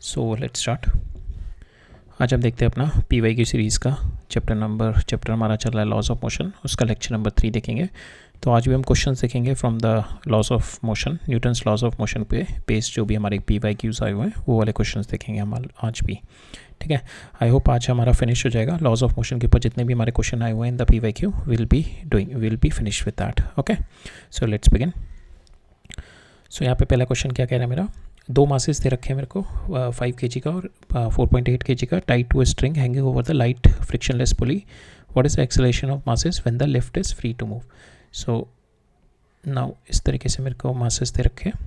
So let's start. आज हम देखते हैं अपना PYQ सीरीज़ का चैप्टर हमारा चल रहा है लॉज ऑफ मोशन, उसका लेक्चर नंबर 3 देखेंगे। तो आज भी हम क्वेश्चंस देखेंगे from the laws of motion, Newton's laws of motion पे बेस्ड जो भी हमारे PYQs आए हुए हैं वो वाले क्वेश्चंस देखेंगे हम आज भी। ठीक है, आई होप आज हमारा फिनिश हो जाएगा लॉज ऑफ मोशन के ऊपर जितने भी हमारे क्वेश्चन आए हुए हैं in the PYQ will be finish with that. Okay, so let's begin. So यहाँ पे पहला क्वेश्चन क्या कह रहा है मेरा, दो मासेस दे रखे हैं मेरे को 5 kg का और 4.8 kg का, tied to string hanging over the light frictionless pulley. What is the acceleration of masses when the lift is free to move. So now इस तरीके से मेरे को मासेस दे रखे हैं,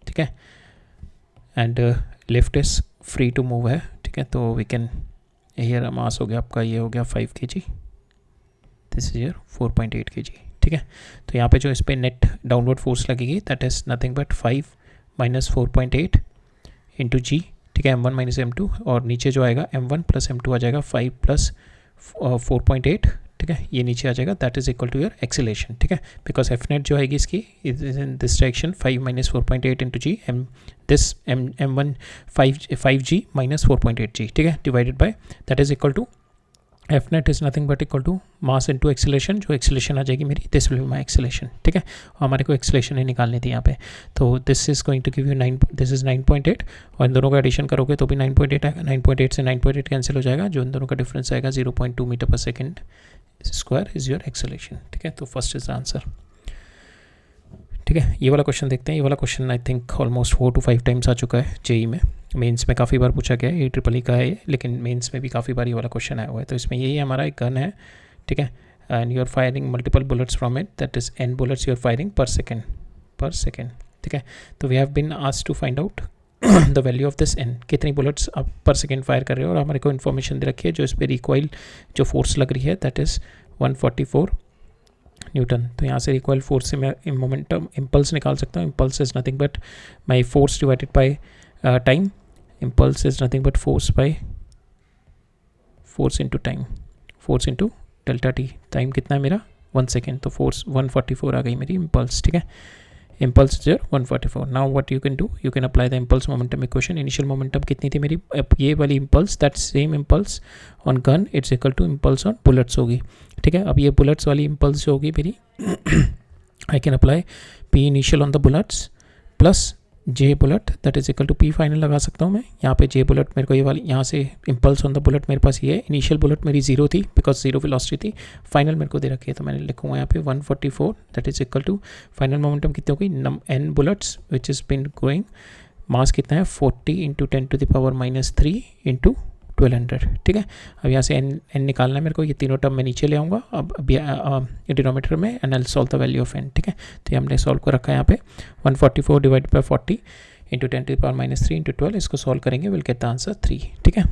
ठीक है, and lift is free to move है, ठीक है। तो वी कैन हियर मास हो गया आपका, ये हो गया 5 kg, this is your 4.8 kg, ठीक है। तो यहाँ पे जो इस पर नेट डाउनवर्ड फोर्स लगेगी that is nothing but 5 minus 4.8 into g, ठीक है, m1 माइनस m2, और नीचे जो आएगा m1 प्लस m2 आ जाएगा 5 प्लस 4.8, ठीक है, ये नीचे आ जाएगा, that is equal to your acceleration, ठीक है। बिकॉज एफ नेट जो आएगी इसकी is in this direction 5 minus 4.8 into G, this m1 5g minus 4.8g, ठीक है, divided by that is equal to F net is nothing but equal to mass into acceleration, जो acceleration आ जाएगी मेरी this will be my acceleration, ठीक है। हमारे को एक्सेलरेशन ही निकालनी थी यहाँ पे, तो this is going to give you 9, this is 9.8, और इन दोनों का एडिशन करोगे तो भी 9.8 आएगा, 9.8 से 9.8 कैंसिल हो जाएगा, जो इन दोनों का डिफरेंस आएगा 0.2 मीटर पर second square is your acceleration, ठीक है। तो फर्स्ट इज द आंसर, ठीक है। ये वाला क्वेश्चन देखते हैं। ये वाला question I think almost 4 to 5 times आ चुका है जेई में, मेंस में काफ़ी बार पूछा गया है, AEEE का है ये, लेकिन मेंस में भी काफ़ी बार ये वाला क्वेश्चन आया हुआ है। तो इसमें यही हमारा एक गन है, ठीक है, and you are firing multiple bullets from it, that is n bullets you are firing per second, ठीक है। तो we have been asked to find out the value of this n, कितनी बुलेट्स आप per second fire कर रहे हो, और हमारे को इन्फॉर्मेशन दे रखी है जो इस पर रिकॉइल जो फोर्स लग रही है दैट इज़ 144 न्यूटन। तो यहाँ से रिकॉइल फोर्स से मैं मोमेंटम इम्पल्स निकाल सकता हूँ। Impulse is nothing but my force divided by time, impulse is nothing but force into time, force into delta T. Time कितना है मेरा 1 सेकेंड, तो फोर्स 144 आ गई मेरी इम्पल्स, ठीक है। Impulse is 144। Now what you can do, you can apply the impulse momentum equation. Initial momentum कितनी थी मेरी, ये वाली impulse, that same impulse on gun it's equal to impulse on bullets होगी, ठीक है। अब ये बुलेट्स वाली इम्पल्स जो होगी मेरी I can apply P initial on the bullets plus J bullet that is equal to P final लगा सकता हूँ मैं। यहाँ पे J बुलेट मेरे को ये वाली, यहाँ से इम्पल्स ऑन द बुलेट मेरे पास ये है, इनिशियल बुलेट मेरी 0 थी बिकॉज 0 वेलोसिटी थी, फाइनल मेरे को दे रखी है, तो मैंने लिखूँगा यहाँ पे 144 that is equal to final momentum कितनी होगी, n bullets which is been going, mass कितना है 40 into 10 to the power -3 into 1200, ठीक है। अब यहाँ से n निकालना है मेरे को, ये तीनों टर्म मैं नीचे ले आऊँगा अब डिनोमीटर में, and I solve the value of n, ठीक है। तो ये हमने सॉल्व कर रखा है यहाँ पे 144 divide by 40 into 10 to the power -3 into 12, इसको सॉल्व करेंगे, विल गेट द आंसर 3, ठीक है।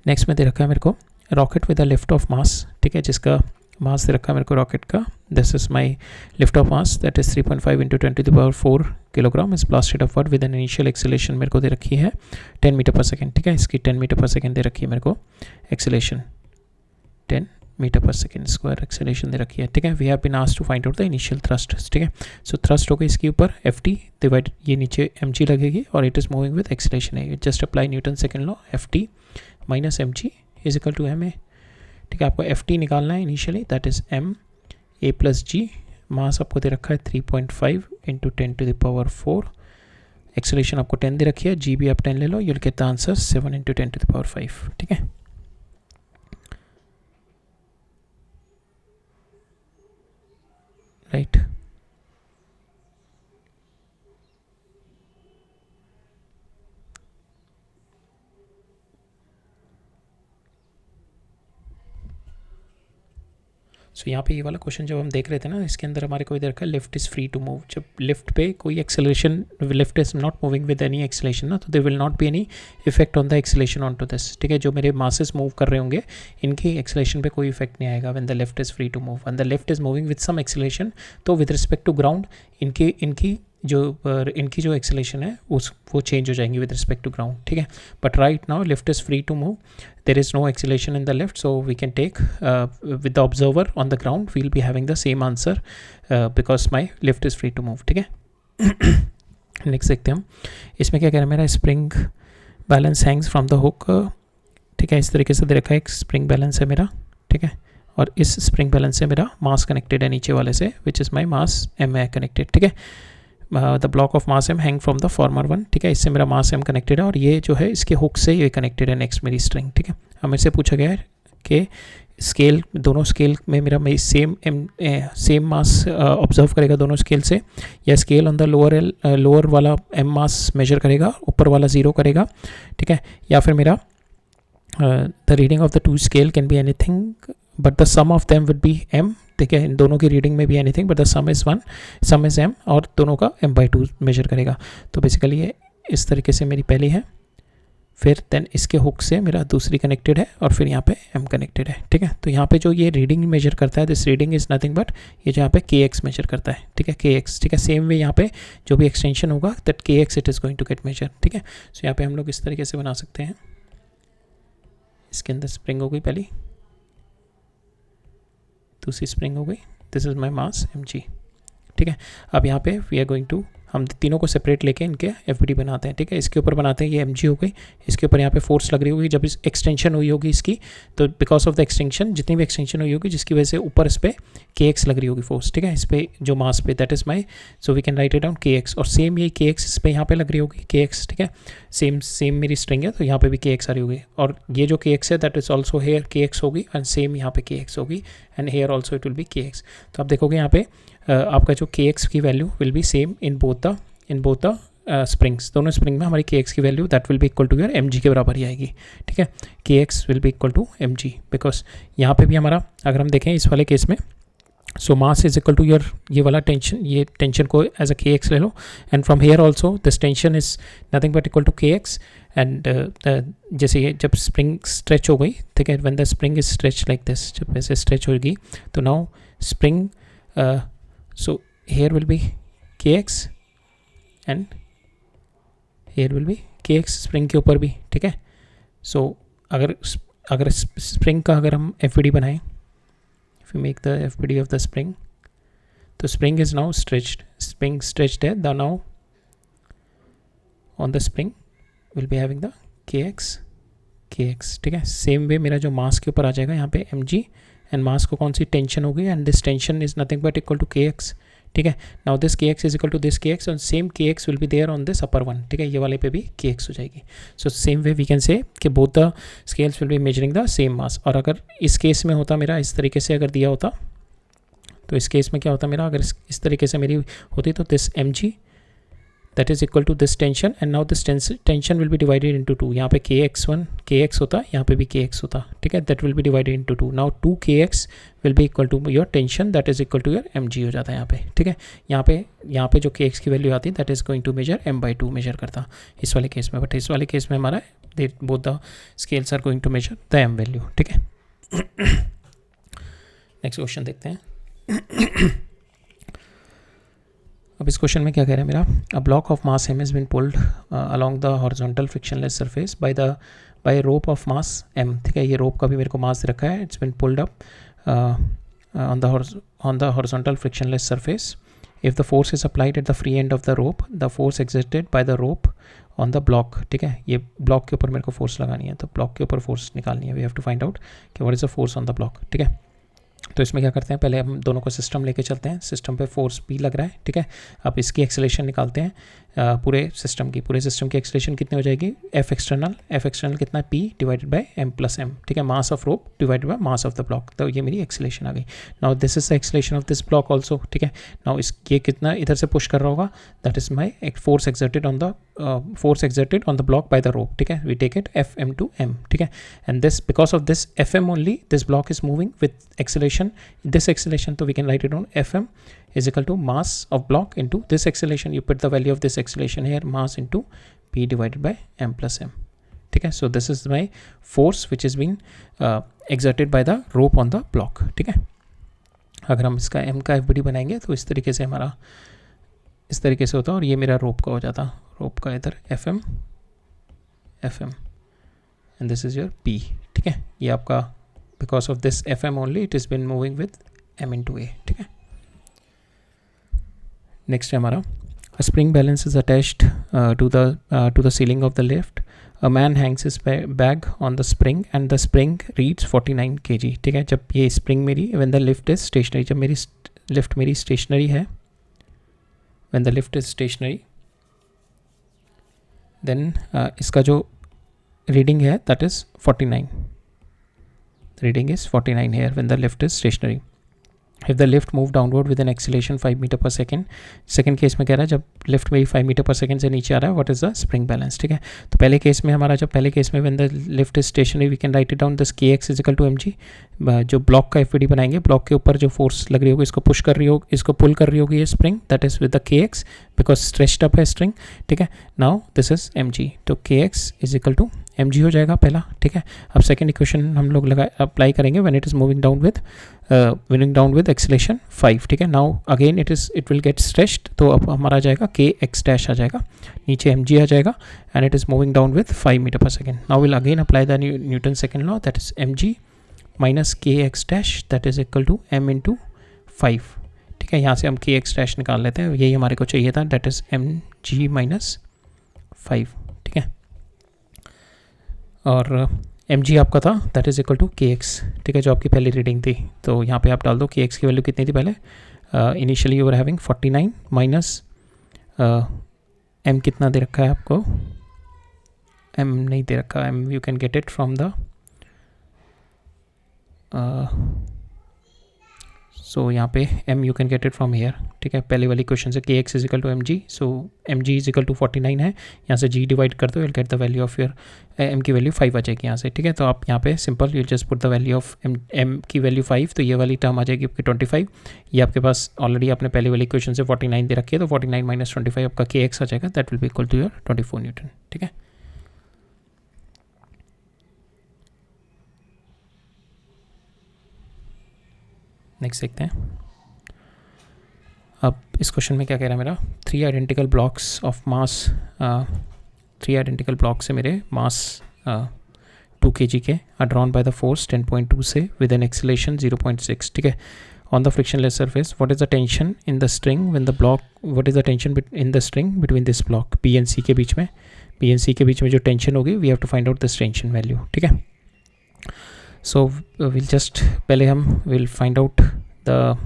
नेक्स्ट में दे रखा है मेरे को rocket with a lift of mass, ठीक है, जिसका मास दे रखा है मेरे को रॉकेट का, this is my lift of mass that is 3.5 into 10 to the power 4 kilogram is blasted upward with an initial acceleration मेरे को दे रखी है 10 मीटर पर सेकेंड, ठीक है। इसकी 10 मीटर पर सेकेंड दे रखी है मेरे को एक्सेलरेशन, 10 मीटर पर सेकेंड स्क्वायर एक्सेलरेशन दे रखी है, ठीक है। We have been asked to find out the initial thrust, ठीक है। सो थ्रस्ट होगा इसके ऊपर Ft डिवाइड, ये नीचे mg लगेगी, और it is moving with acceleration है, just apply Newton second law, Ft minus mg is equal to ma, ठीक है। आपको Ft निकालना है initially, that is m a plus g, mass आपको दे रखा है 3.5 into 10 to the power 4, acceleration आपको 10 दे रखी है, g भी आप 10 ले लो, you'll get the answer 7 into 10 to the power 5, ठीक है। राइट, सो यहाँ पे ये वाला क्वेश्चन जब हम देख रहे थे ना, इसके अंदर हमारे को इधर का lift is free to move, जब लिफ्ट पे कोई acceleration, lift is not moving with any acceleration ना, तो there will not be any effect on the acceleration on to this, ठीक है। जो मेरे मासेस मूव कर रहे होंगे इनकी एक्सेलरेशन पे कोई इफेक्ट नहीं आएगा when the lift is free to move, when the lift is moving with some acceleration, तो विद रिस्पेक्ट टू ग्राउंड इनकी जो एक्सेलरेशन है वो चेंज हो जाएंगी विद रिस्पेक्ट टू ग्राउंड, ठीक है। But right now lift is free to move, there is no acceleration in the lift, so we can take with the observer on the ground, we will be having the same answer because my lift is free to move, ठीक है। Next देखते हैं हम, इसमें क्या कह रहा है मेरा, spring balance Hanks from the hook, ठीक है, इस तरीके से दे रखा है, एक स्प्रिंग बैलेंस है मेरा, ठीक है, और इस स्प्रिंग बैलेंस से मेरा मास कनेक्टेड है नीचे वाले से, which is my mass M है कनेक्टेड, ठीक है, the block of mass M hang from the former one, ठीक है, इससे मेरा मास एम कनेक्टेड है, और ये जो है इसके हुक से ये कनेक्टेड है नेक्स्ट मेरी स्ट्रिंग, ठीक है। हमें से पूछा गया है कि स्केल, दोनों स्केल में मेरा सेम मास ऑब्जर्व करेगा दोनों स्केल से, या स्केल ऑन द लोअर वाला एम मास मेजर करेगा, ऊपर वाला 0 करेगा, ठीक है, या फिर मेरा the reading of the two scale can be anything but the sum of them will be M, ठीक है, इन दोनों की रीडिंग में भी anything but the sum is 1, sum is M, और दोनों का m/2 मेजर करेगा। तो बेसिकली ये इस तरीके से मेरी पहली है, फिर देन इसके हुक से मेरा दूसरी कनेक्टेड है, और फिर यहाँ पे m कनेक्टेड है, ठीक है। तो यहाँ पे जो ये रीडिंग मेजर करता है, this reading is nothing but ये जो यहाँ पे kx मेजर करता है, ठीक है, kx, ठीक है। सेम वे यहाँ पे जो भी एक्सटेंशन होगा that kx it is going to get measure, ठीक है। सो यहाँ पे हम लोग इस तरीके से बना सकते हैं, इसके अंदर स्प्रिंग हो गई पहली, दूसरी स्प्रिंग हो गई, this is my mass mg, ठीक है। अब यहाँ पे वी आर गोइंग टू, हम तीनों को सेपरेट लेके इनके एफबीडी बनाते हैं, ठीक है। इसके ऊपर बनाते हैं, ये mg हो गई, इसके ऊपर यहाँ पे फोर्स लग रही होगी जब इस एक्सटेंशन हुई होगी इसकी, तो बिकॉज ऑफ द एक्सटेंशन, जितनी भी एक्सटेंशन हुई होगी जिसकी वजह से ऊपर इस पर kx लग रही होगी फोर्स, ठीक है, इस पर जो मास पे, that is my, so we can write it down kx, और सेम ये kx इस पर यहाँ पे लग रही होगी kx, ठीक है, सेम मेरी स्ट्रिंग है तो यहाँ पे भी kx आ रही होगी, और ये जो kx है that is also here kx होगी, एंड सेम यहाँ पे kx होगी, and here also it will be kx। तो आप देखोगे यहाँ पे आपका जो kx की value will be same in both the springs, दोनों स्प्रिंग में हमारी kx की value that will be equal to your mg के बराबर ही आएगी, ठीक है। kx will be equal to mg, because यहाँ पे भी हमारा, अगर हम देखें इस वाले केस में, so mass is equal to your ये वाला टेंशन, ये टेंशन को एज अ kx ले लो, and from here also this tension is nothing but equal to kx, and जैसे ये जब स्प्रिंग स्ट्रेच हो गई, ठीक है, when the spring is stretch like this, जब ऐसे स्ट्रेच होगी तो now spring, so here will be kx and here will be kx spring के ऊपर भी, ठीक है। सो अगर स्प्रिंग का अगर हम एफबीडी बनाएं, if you make the FBD of the spring, तो spring is now stretched, spring stretched है, the now on the spring will be having the kx, ठीक है। सेम वे मेरा जो मास के ऊपर आ जाएगा यहाँ पे mg, एंड मास को कौन सी टेंशन होगी, and this tension is nothing but equal to kx, ठीक है। Now this kx is equal to this kx, और same kx will be there on this upper one, ठीक है, ये वाले पे भी kx हो जाएगी। So same way we can say कि both the scales will be measuring the same mass. और अगर इस केस में होता मेरा इस तरीके से अगर दिया होता, तो इस केस में क्या होता मेरा, अगर इस तरीके से मेरी होती तो this mg that is equal to this tension, and now this tension will be divided into 2, यहाँ पे kx होता, यहाँ पे भी kx होता, ठीक है, that will be divided into 2, now 2kx will be equal to your tension that is equal to your mg हो जाता है यहाँ पे, ठीक है। यहाँ पे जो kx की वैल्यू आती that is going to measure m/2 measure करता इस वाले केस में, बट इस वाले केस में हमारा both the scales are going to measure the m value, ठीक है। नेक्स्ट क्वेश्चन देखते हैं। अब इस क्वेश्चन में क्या कह रहा है मेरा, a block of mass m has been pulled along the horizontal frictionless surface by a rope of mass m, ठीक है, ये रोप का भी मेरे को मास रखा है, it's been pulled up on the horizontal frictionless surface. If the force is applied at the free end of the rope, the force exerted by the rope on the block, ठीक है, ये ब्लॉक के ऊपर मेरे को force लगानी है, तो ब्लॉक के ऊपर फोर्स निकालनी है, we have to find out कि what is the force on the block, ठीक है। तो इसमें क्या करते हैं, पहले हम दोनों को सिस्टम लेके चलते हैं, सिस्टम पे फोर्स P लग रहा है, ठीक है। अब इसकी एक्सेलेरेशन निकालते हैं, पूरे सिस्टम की एक्सेलेरेशन कितनी हो जाएगी, F एक्सटर्नल कितना है, P divided by M plus M, ठीक है, mass of rope divided by mass of the block, तो ये मेरी एक्सेलेरेशन आ गई। Now this is the acceleration of this block also, ठीक है। नाउ ये कितना इधर से पुश कर रहा होगा, that is my force exerted on the block by the rope, ठीक है, we take it Fm to M, ठीक है, and this because of this Fm only this block is moving with acceleration, this acceleration, so we can write it on Fm is equal to mass of block into this acceleration, you put the value of this acceleration here, mass into P divided by M plus M, ठीक है। so this is my force which is being exerted by the rope on the block, ठीक है। अगर हम इसका M का FBD बनाएंगे तो इस तरीके से हमारा इस तरीके से होता, और ये मेरा रोप का हो जाता, रोप का इधर Fm and this is your P, ठीक है। ये आपका because of this Fm only it has been moving with M into A, ठीक है। नेक्स्ट है हमारा A spring balance is attached to the ceiling of the lift. A man hangs his bag on the spring and the spring reads 49 kg. ठीक है, जब ये spring मेरी when the lift is stationary, जब मेरी lift मेरी stationary है, when the lift is stationary, then इसका जो reading है that is 49. The reading is 49 here when the lift is stationary. If the lift move downward with an acceleration 5 metre पर second, second case में कह रहा है जब लिफ्ट मेरी 5 मीटर पर सेकेंड से नीचे आ रहा है, what is the spring balance. ठीक है, तो पहले केस में हमारा, जब पहले केस में when the lift is stationary we can write it down this k x is equal to M g. जो ब्लॉक का एफ बनाएंगे, ब्लॉक के ऊपर जो फोर्स लग रही होगी, इसको पुश कर रही होगी, इसको पुल कर रही होगी ये spring, that is with the K X because stretched up है स्ट्रिंग. ठीक है, now this is M G, तो K x is equal to M G हो जाएगा पहला. ठीक है, अब सेकेंड इक्वेशन हम लोग अप्लाई करेंगे when it is moving down with acceleration 5. ठीक है, now again it will get stretched, तो अब हमारा आ जाएगा के एक्स डैश आ जाएगा, नीचे एम जी आ जाएगा and it is moving down with 5 metre पर second. Now will again apply the Newton second law, that is M G minus k x dash that is equal to m into 5. ठीक है, यहाँ से हम के x dash निकाल लेते हैं, यही हमारे को चाहिए था, that is M G minus 5. ठीक है, और एम जी आपका था that is equal to K X. ठीक है, जो आपकी पहली रीडिंग थी, तो यहाँ पे आप डाल दो के एक्स की वैल्यू कितनी थी पहले. Initially you are having 49 minus m कितना दे रखा है आपको, एम नहीं दे रखा, m you can get it from the so यहाँ पे m you can get it from here. ठीक है, पहले वाली क्वेश्चन से k x is equal to M g, so m g is equal to 49 है, यहाँ से g डिवाइड कर दो, will get the value of your m की वैल्यू 5 आ जाएगी यहाँ से. ठीक है, तो आप यहाँ पे simple you just put the value of m की वैल्यू 5, तो ये वाली टर्म आ जाएगी आपकी 25. ये आपके पास ऑलरेडी आपने पहले वाली क्वेश्चन से 49 दे रखी है, तो 49 माइनस 25 आपका के एक्स आ जाएगा, that will be equal to your 24 newton. ठीक है, नेक्स्ट देखते हैं. अब इस क्वेश्चन में क्या कह रहा है मेरा, 3 identical blocks of mass, 3 identical block से मेरे मास 2 kg के are drawn by the force 10.2 से विद एन एक्सेलेरेशन 0.6. ठीक है, on the frictionless surface, what is the tension in the string when the block, what is the tension in the string between this block B and C के बीच में, B and C के बीच में जो tension होगी, we have to find out this tension value. ठीक है, सो विल जस्ट पहले हम विल फाइंड आउट द,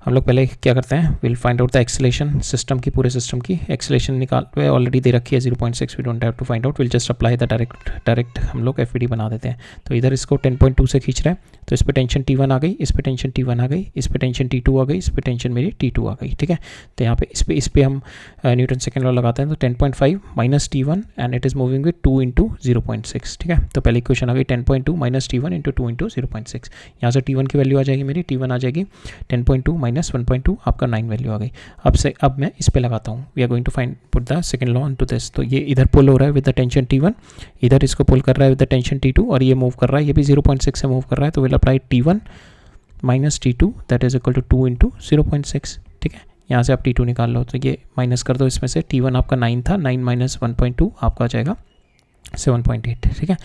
हम लोग पहले क्या करते हैं, will find out the acceleration system की, पूरे सिस्टम की एक्सेलेरेशन निकाल ऑलरेडी दे रखी है 0.6, we don't have to find out, will just apply the direct हम लोग एफ बना देते हैं. तो इधर इसको 10.2 से खींच रहा है, तो इस पर टेंशन T1 आ गई, इस पर टेंशन T1 आ गई, इस पर टेंशन T2 आ गई, इस पर टेंशन मेरी T2 आ गई. ठीक है, तो यहाँ पे इस पे हम न्यूटन सेकेंड लॉ लगाते हैं, तो 10.5 minus T1 and it is moving with 2 into 0.6. ठीक है, तो पहली इक्वेशन आ गई 10.2 माइनस T1 इंटू 2 इंटू 0.6. यहाँ से T1 की वैल्यू आ जाएगी मेरी, T1 आ जाएगी 10.2 माइनस 1.2, आपका 9 वैल्यू आ गई. अब मैं इस पे लगाता हूँ, we are going to find put the second law into this. तो ये इधर पुल हो रहा है विद द टेंशन T1, इधर इसको पुल कर रहा है विद द टेंशन T2, और ये मूव कर रहा है, ये भी 0.6 से मूव कर रहा है, तो will apply T1 minus T2 that is equal to 2 into 0.6. ठीक है, यहाँ से आप T2 निकाल लो, तो ये माइनस कर दो इसमें से, T1 आपका 9 था, 9 माइनस 1.2 आपका आ जाएगा 7.8. ठीक है,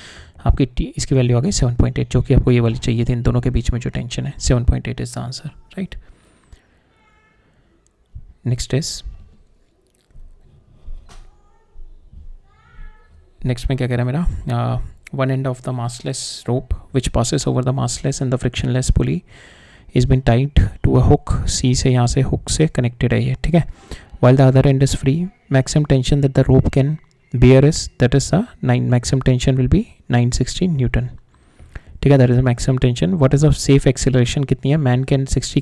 आपकी इसकी वैल्यू आ गई 7.8, जो कि आपको ये वाली चाहिए थी, इन दोनों के बीच में जो टेंशन है, 7.8 is the answer. Right, next में क्या कह रहा है मेरा, one end of the massless rope which passes over the massless and the frictionless pulley is been tied to a hook. C से यहाँ से hook से connected है ये. ठीक है, while the other end is free, maximum tension that the rope can bear is, that is the maximum tension will be 960 Newton. ठीक है, that is maximum tension. What is the safe acceleration कितनी है, man can 60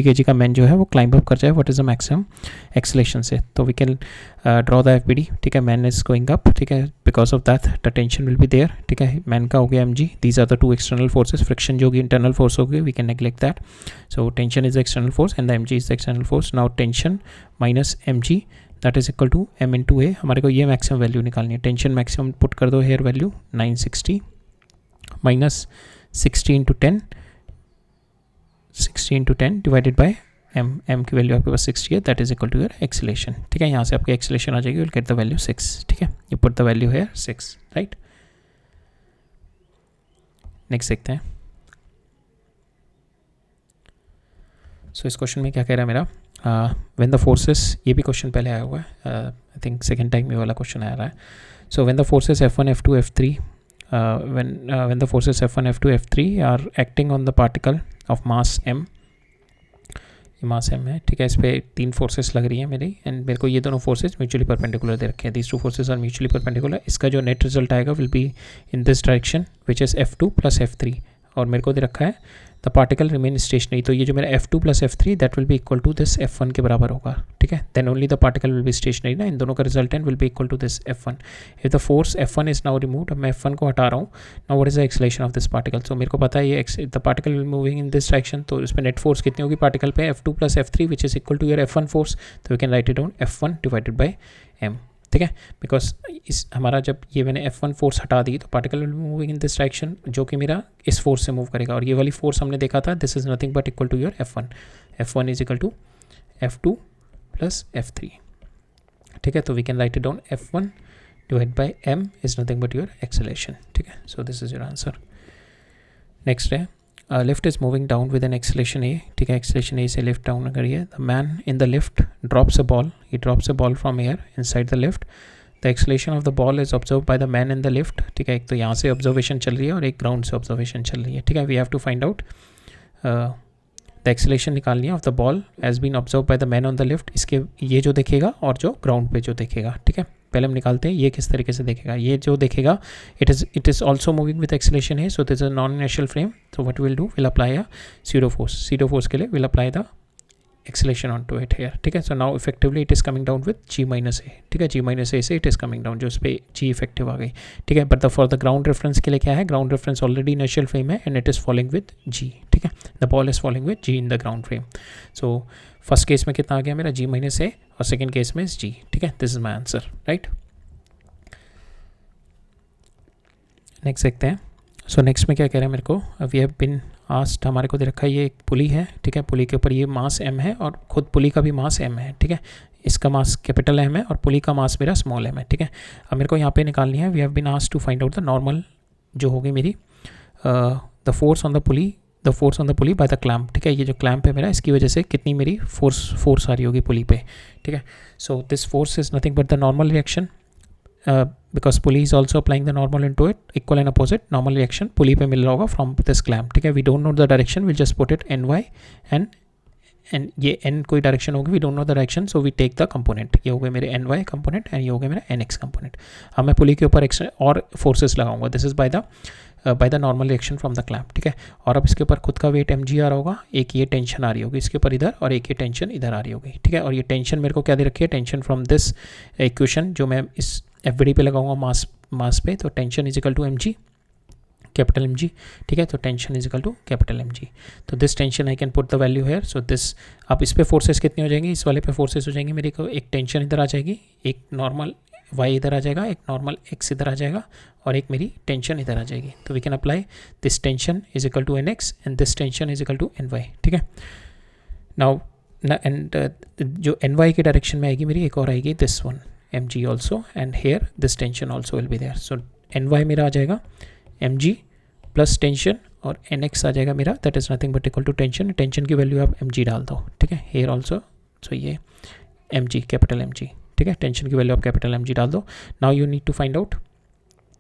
kg का man जो है वो climb up कर जाए, what is the maximum acceleration से, तो we can draw the FBD. ठीक है, मैन इज गोइंग अप. ठीक है, because of that the tension will be there. ठीक है, मैन का हो गया mg, these are the 2 external forces, friction जो होगी इंटरनल फोर्स होगी, we can neglect that. So tension is the external force and the mg is the external force. Now tension minus mg that is equal to m into a. हमारे को ये maximum value निकालनी है, tension maximum put कर दो here value 960 minus 60 into 10, 60 into 10 divided by m की value आपके पास 60 है, that is equal to your acceleration. ठीक है, यहाँ से आपकी एक्सेलेरेशन आ जाएगी, विल गेट द वैल्यू 6. ठीक है, यू पुट द वैल्यू है 6. राइट, नेक्स्ट देखते हैं. सो इस क्वेश्चन में क्या कह रहा है मेरा, व्हेन द फोर्सेस, ये भी क्वेश्चन पहले आया हुआ है, आई थिंक सेकेंड टाइम ये वाला क्वेश्चन आ रहा है. So when the forces F1, F2, F3, when the forces F1, F2, F3 are acting on the particle of mass m, ये मास m है, ठीक है. इस पर 3 फोर्सेस लग रही है मेरी, एंड मेरे को ये दोनों फोर्सेस म्यूचुअली परपेंडिकुलर दे रखे हैं. These 2 forces are mutually perpendicular. इसका जो नेट रिजल्ट आएगा will be in this direction which is F2 + F3, और मेरे को दे रखा है द पार्टिकल रिमेन स्टेशनरी. तो ये जो मेरा F2 + F3 that will be equal to this F1 के बराबर होगा, ठीक है. Then only the particle will be stationary ना, इन दोनों का resultant will be equal to this F1. If the force F1 is now removed, अब मैं F1 को हटा रहा हूँ. Now what is the acceleration of this particle. So मेरे को पता है ये the particle will moving in this direction, तो इसमें नेट फोर्स कितनी होगी पार्टिकल पे, F2 + F3 which is equal to your F1 force. तो we can write it down F1 / m, ठीक है. बिकॉज इस हमारा जब ये मैंने F1 फोर्स हटा दी तो particle will moving in this direction, जो कि मेरा इस फोर्स से मूव करेगा. और ये वाली फोर्स हमने देखा था, this is nothing but equal to your F1. F1 is equal to F2 + F3, ठीक है. तो we can write it down F1 / m is nothing but your acceleration, ठीक है. So this is your answer. Next है lift is moving down with an acceleration a, ठीक है. Acceleration a से lift down करिए. The man in the lift drops a ball, he drops a ball from air inside the lift. The acceleration of the ball is observe by the man in the lift, ठीक है. एक तो यहाँ से observation चल रही है और एक ग्राउंड से ऑब्जर्वेशन चल रही है, ठीक है. We have to find out the acceleration निकालनी है of the ball as been observe by the man on the lift. इसके ये जो देखेगा और जो ग्राउंड पे जो देखेगा, ठीक है. पहले हम निकालते हैं ये किस तरीके से देखेगा. ये जो देखेगा it is also moving with acceleration है, so this is non inertial frame. So what will do, will apply a pseudo force के लिए will apply the acceleration on to it here, ठीक है. So now effectively it is coming down with G - a, ठीक है. G - a से it is coming down, जो इस पर G इफेक्टिव आ गई, ठीक है. But for the ground reference के लिए क्या है, ground reference already inertial frame है and it is following with G, ठीक है. The ball is following with G in the ground frame. So first case में कितना आ गया मेरा, G - a, और सेकेंड केस में G, ठीक है. This is my answer, right. Next देखते हैं. सो नेक्स्ट में क्या कह रहा है मेरे को, वी हैव बिन आस्क्ड, हमारे को दे रखा है ये एक पुली है, ठीक है. पुली के ऊपर ये मास m है और खुद पुली का भी मास m है, ठीक है. इसका मास कैपिटल M है और पुली का मास मेरा स्मॉल m है, ठीक है. अब मेरे को यहाँ पे निकालनी है, we have been asked to find out the normal जो होगी मेरी the force on the pulley by the clamp, ठीक है. ये जो क्लैम्प है मेरा, इसकी वजह से कितनी मेरी फोर्स आ रही होगी पुली पे, ठीक है. So this force is nothing but the normal reaction, because pulley is also applying the normal into it, equal and opposite normal reaction pulley पे मिल रहा होगा from this clamp, ठीक है. we don't know the direction, we'll just put it ny and ये n कोई direction होगी, we don't know the direction, so we take the component. ये हो गए मेरे ny component and ये हो गए मेरा nx component. अब मैं पुली के ऊपर और फोर्सेस लगाऊंगा. This is by the normal reaction from the clamp, ठीक है. और अब इसके ऊपर खुद का वेट mg आ रहा होगा, एक ये टेंशन आ रही होगी इसके ऊपर इधर, और एक ये टेंशन इधर आ रही होगी, ठीक है. और ये टेंशन मेरे को क्या दे रखी है, टेंशन फ्रॉम दिस इक्वेशन जो मैं इस FBD पे लगाऊंगा मास पे, तो tension is equal to mg, capital mg, ठीक है. तो tension is equal to capital mg. तो this tension I can put the value here. So this, अब इस पे फोर्सेस कितनी हो जाएंगी, इस वाले पे फोर्सेस हो जाएंगी मेरे को, एक टेंशन इधर आ जाएगी, एक नॉर्मल y इधर आ जाएगा, एक नॉर्मल x इधर आ जाएगा, और एक मेरी टेंशन इधर आ जाएगी. तो we can apply this tension is equal to nx and this tension is equal to ny, ठीक है. नाउ एंड जो ny की डायरेक्शन में आएगी मेरी, एक और आएगी this one mg also, and here this tension also will be there. so ny मेरा आ जाएगा mg प्लस टेंशन, और nx आ जाएगा मेरा, that is nothing but equal to tension. Tension की वैल्यू आप mg डाल दो, ठीक है. here also, so ये mg, कैपिटल mg, ठीक है. टेंशन की वैल्यू आप कैपिटल mg डाल दो. now you need to find out,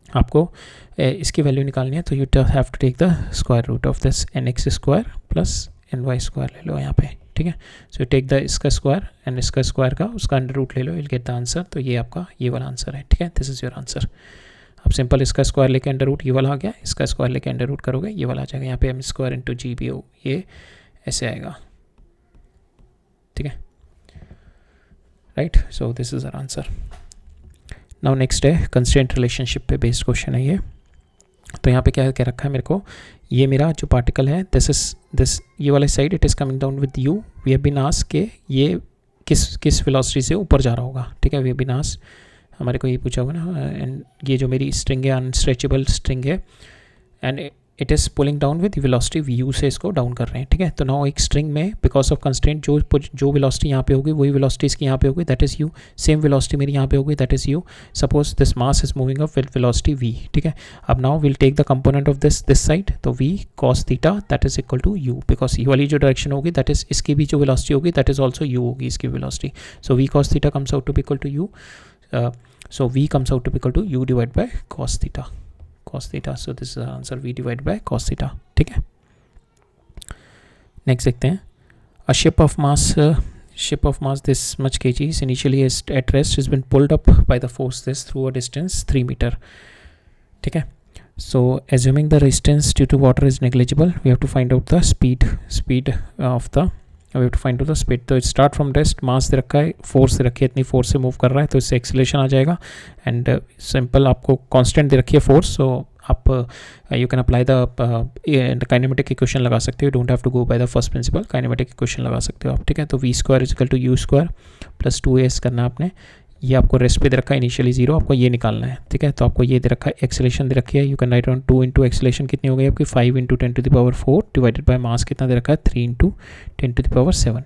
आपको इसकी वैल्यू निकालनी है, तो you have to take the square root of this nx square plus ny square ले लो यहाँ पे, ठीक है. सो टेक द इसका स्क्वायर एंड इसका स्क्वायर का उसका अंडर रूट ले लो, विल गेट द आंसर. तो ये आपका ये वाला आंसर है, ठीक है. This is your answer. अब सिंपल इसका स्क्वायर लेके अंडर रूट, ये वाला आ गया, इसका स्क्वायर लेके अंडर रूट करोगे, ये वाला आ जाएगा. यहाँ पे m square into g b o, ये ऐसे आएगा, ठीक है, right. So this is our answer. Now next है कंस्ट्रेंट रिलेशनशिप पे बेस्ड क्वेश्चन है ये. तो यहाँ पे क्या कह रखा है मेरे को, ये मेरा जो पार्टिकल है, दिस ये वाला side it is coming down with u. We have been asked के ये किस वेलोसिटी से ऊपर जा रहा होगा, ठीक है. वी हैव बीन आस्क्ड, हमारे को ये पूछा होगा ना. एंड ये जो मेरी स्ट्रिंग है, अनस्ट्रेचेबल स्ट्रिंग है, and it is pulling down with velocity v u से इसको डाउन कर रहे हैं, ठीक है। तो नाउ एक स्ट्रिंग में बिकॉज ऑफ कंस्ट्रेंट जो वेलोसिटी यहाँ पे होगी वही वेलोसिटी इसकी यहाँ पे होगी, that is u. Same velocity मेरी यहाँ पे होगी, that is u. Suppose this mass is moving up with velocity v, ठीक है। अब now will take the component of this side, तो v cos theta that is equal to u, because ये वाली जो डायरेक्शन होगी दैट इज इसकी भी जो वेलोसिटी होगी दैट इज ऑल्सो u होगी इसकी velocity. So v cos theta comes out to be equal to u, so v comes out to be equal to u divided by cos theta, so this is the answer, v divided by cos theta, ठीक है। Next देखते हैं, a ship of mass this much kgs initially is at rest has been pulled up by the force this through a distance 3 meter, ठीक है। so assuming the resistance due to water is negligible, we have to find out the speed of the we have to find out the speed. तो start from rest, mass दे रखा है, force दे रखी है, इतनी फोर्स से move कर रहा है तो इससे एक्सीलरेशन आ जाएगा। एंड सिंपल आपको कांस्टेंट दे रखी है फोर्स, सो आप you can apply the kinematic equation लगा सकते हो, don't have to go by the first principle, kinematic equation लगा सकते हो आप, ठीक है। तो v square is equal to u square plus 2as करना है आपने, ये आपको रेस्ट पे दे रखा है इनिशियली 0, आपको ये निकालना है, ठीक है। तो आपको ये दे रखा है, एक्सेलेरेशन दे रखी है, you can write on 2 into acceleration कितनी हो गई आपकी 5 into 10 to the power 4 divided by mass कितना दे रखा है 3 इंटू 10 टू द पावर 7,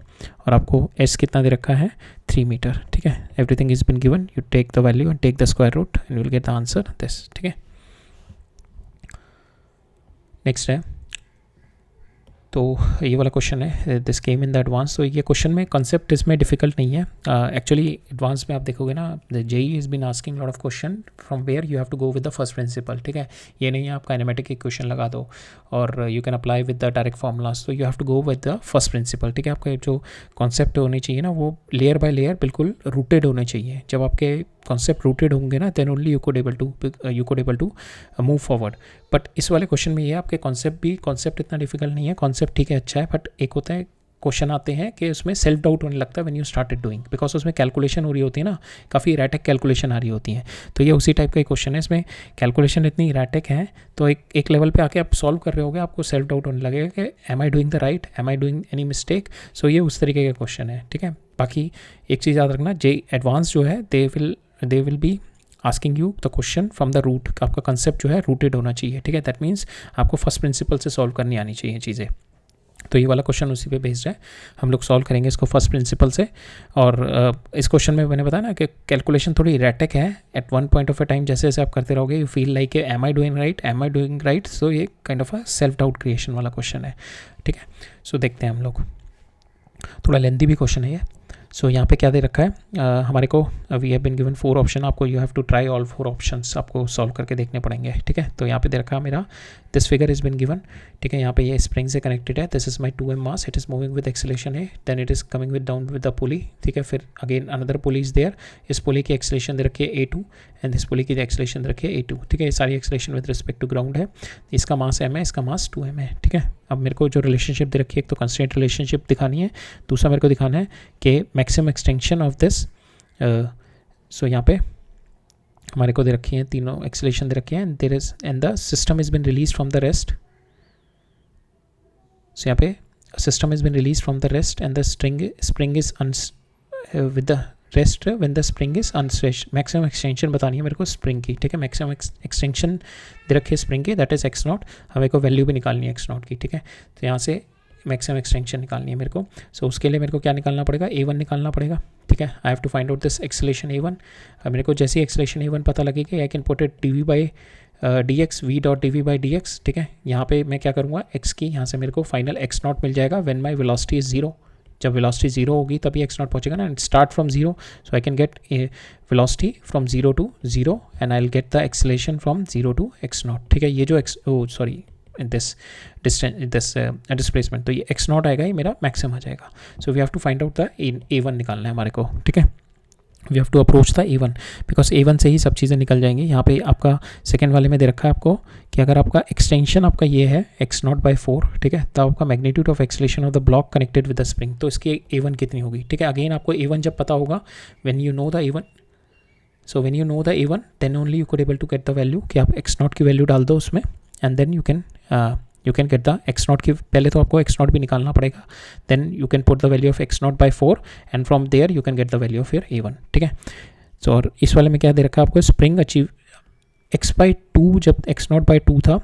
और आपको s कितना दे रखा है 3 मीटर, ठीक है। Everything is been given, you take the value and take the square root and will get the answer this, ठीक है। नेक्स्ट है, तो ये वाला क्वेश्चन है, this came in the advance. तो ये क्वेश्चन में कंसेप्ट इसमें डिफिकल्ट नहीं है, एक्चुअली एडवांस में आप देखोगे ना, the JEE is been asking lot of question from where you have to go with the first principle, ठीक है। ये नहीं है आप काइनेमेटिक इक्वेशन लगा दो और you can apply with the direct formulas, तो you have to go with the first principle, ठीक है। आपके जो कॉन्सेप्ट होने चाहिए ना वो लेयर बाय लेयर बिल्कुल रूटेड होने चाहिए। जब आपके कॉन्सेप्ट रूटेड होंगे ना then only you could able to move forward. But इस वाले क्वेश्चन में ये आपके कॉन्सेप्ट इतना डिफिकल्ट नहीं है, कॉन्सेप्ट ठीक है अच्छा है, बट एक होता है क्वेश्चन आते हैं कि उसमें सेल्फ डाउट होने लगता है when you started doing, because उसमें कैलकुलेशन हो रही होती है ना, काफ़ी इरेटिक कैलकुलेशन आ रही होती है। तो ये उसी टाइप का एक क्वेश्चन है, इसमें कैलकुलेशन इतनी इरेटिक है तो एक लेवल पे आके आप सॉल्व कर रहे होगे, आपको सेल्फ डाउट होने लगेगा कि am I doing the right, am I doing any mistake. So ये उस तरीके का क्वेश्चन है, ठीक है। बाकी एक चीज़ याद रखना, जे एडवांस जो है they will be asking you the question from the root, आपका कंसेप्ट जो है रूटेड होना चाहिए, ठीक है। दैट मीन्स आपको फर्स्ट प्रिंसिपल से सॉल्व करनी आनी चाहिए चीज़ें। तो ये वाला क्वेश्चन उसी पे बेस्ड है, हम लोग सॉल्व करेंगे इसको फर्स्ट प्रिंसिपल से। और इस क्वेश्चन में मैंने बताया ना कि कैलकुलेशन थोड़ी इरेटिक है, at one point of a time जैसे जैसे आप करते रहोगे you feel like am I doing right, so ये kind of a self doubt creation वाला क्वेश्चन है, ठीक है। सो देखते हैं हम लोग, थोड़ा लेंथी भी क्वेश्चन है ये। सो यहाँ पे क्या दे रखा है हमारे को, we have been given 4 option, आपको you have to try all 4 options, आपको सॉल्व करके देखने पड़ेंगे, ठीक है। तो यहाँ पे दे रखा है मेरा this figure is been given, ठीक है। यहाँ पे ये स्प्रिंग से कनेक्टेड है, this is my 2m mass, it is moving with acceleration है, then it is coming with down with the pulley, ठीक है। फिर again another pulley is there, इस पुली की एक्सेलेरेशन दे रखी है a2 एंड दिस पुली की एक्सेलेरेशन दे रखी है a2, ठीक है। ये सारी acceleration with respect to ground है, इसका मास m है, इसका मास 2m है, ठीक है। अब मेरे को जो रिलेशनशिप दे रखी है, एक तो कंस्ट्रेंट रिलेशनशिप दिखानी है, दूसरा मेरे को दिखाना है कि मैक्सिमम एक्सटेंशन ऑफ दिस। सो यहाँ पे हमारे को दे रखी है तीनों एक्सेलेरेशन दे रखी है, there is and the system is been release from the rest. सो यहाँ पे system is been release from the rest and the spring is with the rest when the spring is unstretched. Maximum extension बतानी है मेरे को spring की, ठीक है। मैक्सिमम एक्सटेंशन दे रखी है स्प्रिंग की, दैट इज x0, हमें को वैल्यू भी निकालनी है x0 की, ठीक है। तो यहाँ से मैक्सिमम एक्सटेंशन निकालनी है मेरे को। सो उसके लिए मेरे को क्या निकालना पड़ेगा, a1 निकालना पड़ेगा, ठीक है। I have to find out this acceleration a1। मेरे को जैसे एक्सेलेरेशन a1 पता लगेगी, I can put it dv by dx, v dot dv by dx, ठीक है। यहाँ पे मैं क्या करूँगा, x की यहाँ से मेरे को फाइनल x0 मिल जाएगा व्हेन माई वेलोसिटी इज 0। जब वेलोसिटी 0 होगी तभी x0 पहुंचेगा ना, and start from 0, so I can get A velocity from 0 to 0 and I will get the acceleration from 0 to x0, ठीक है। ये जो दिस डिस्प्लेसमेंट, तो ये x0 आएगा, ये मेरा मैक्सिमम आ जाएगा। So we have to find out the a1 निकालना है हमारे को, ठीक है। We have to approach the a1 because a1 से ही सब चीज़ें निकल जाएंगी। यहाँ पे आपका सेकेंड वाले में दे रखा है आपको कि अगर आपका एक्सटेंशन आपका ये है x0/4, ठीक है, तब आपका magnitude of acceleration of the block connected with the spring, तो इसकी a1 कितनी होगी, ठीक है। अगेन आपको a1 जब पता होगा, when you know the a1, so when you know the a1 then only you could able to get the value, कि आप x0 की वैल्यू डाल दो उसमें and then you can get the x0 की, पहले तो आपको x0 भी निकालना पड़ेगा, then you can put the value of x0/4 and from there you can get the value of your a1, ठीक है। तो और इस वाले में क्या दे रखा है आपको, स्प्रिंग अचीव x/2, जब x0/2 था,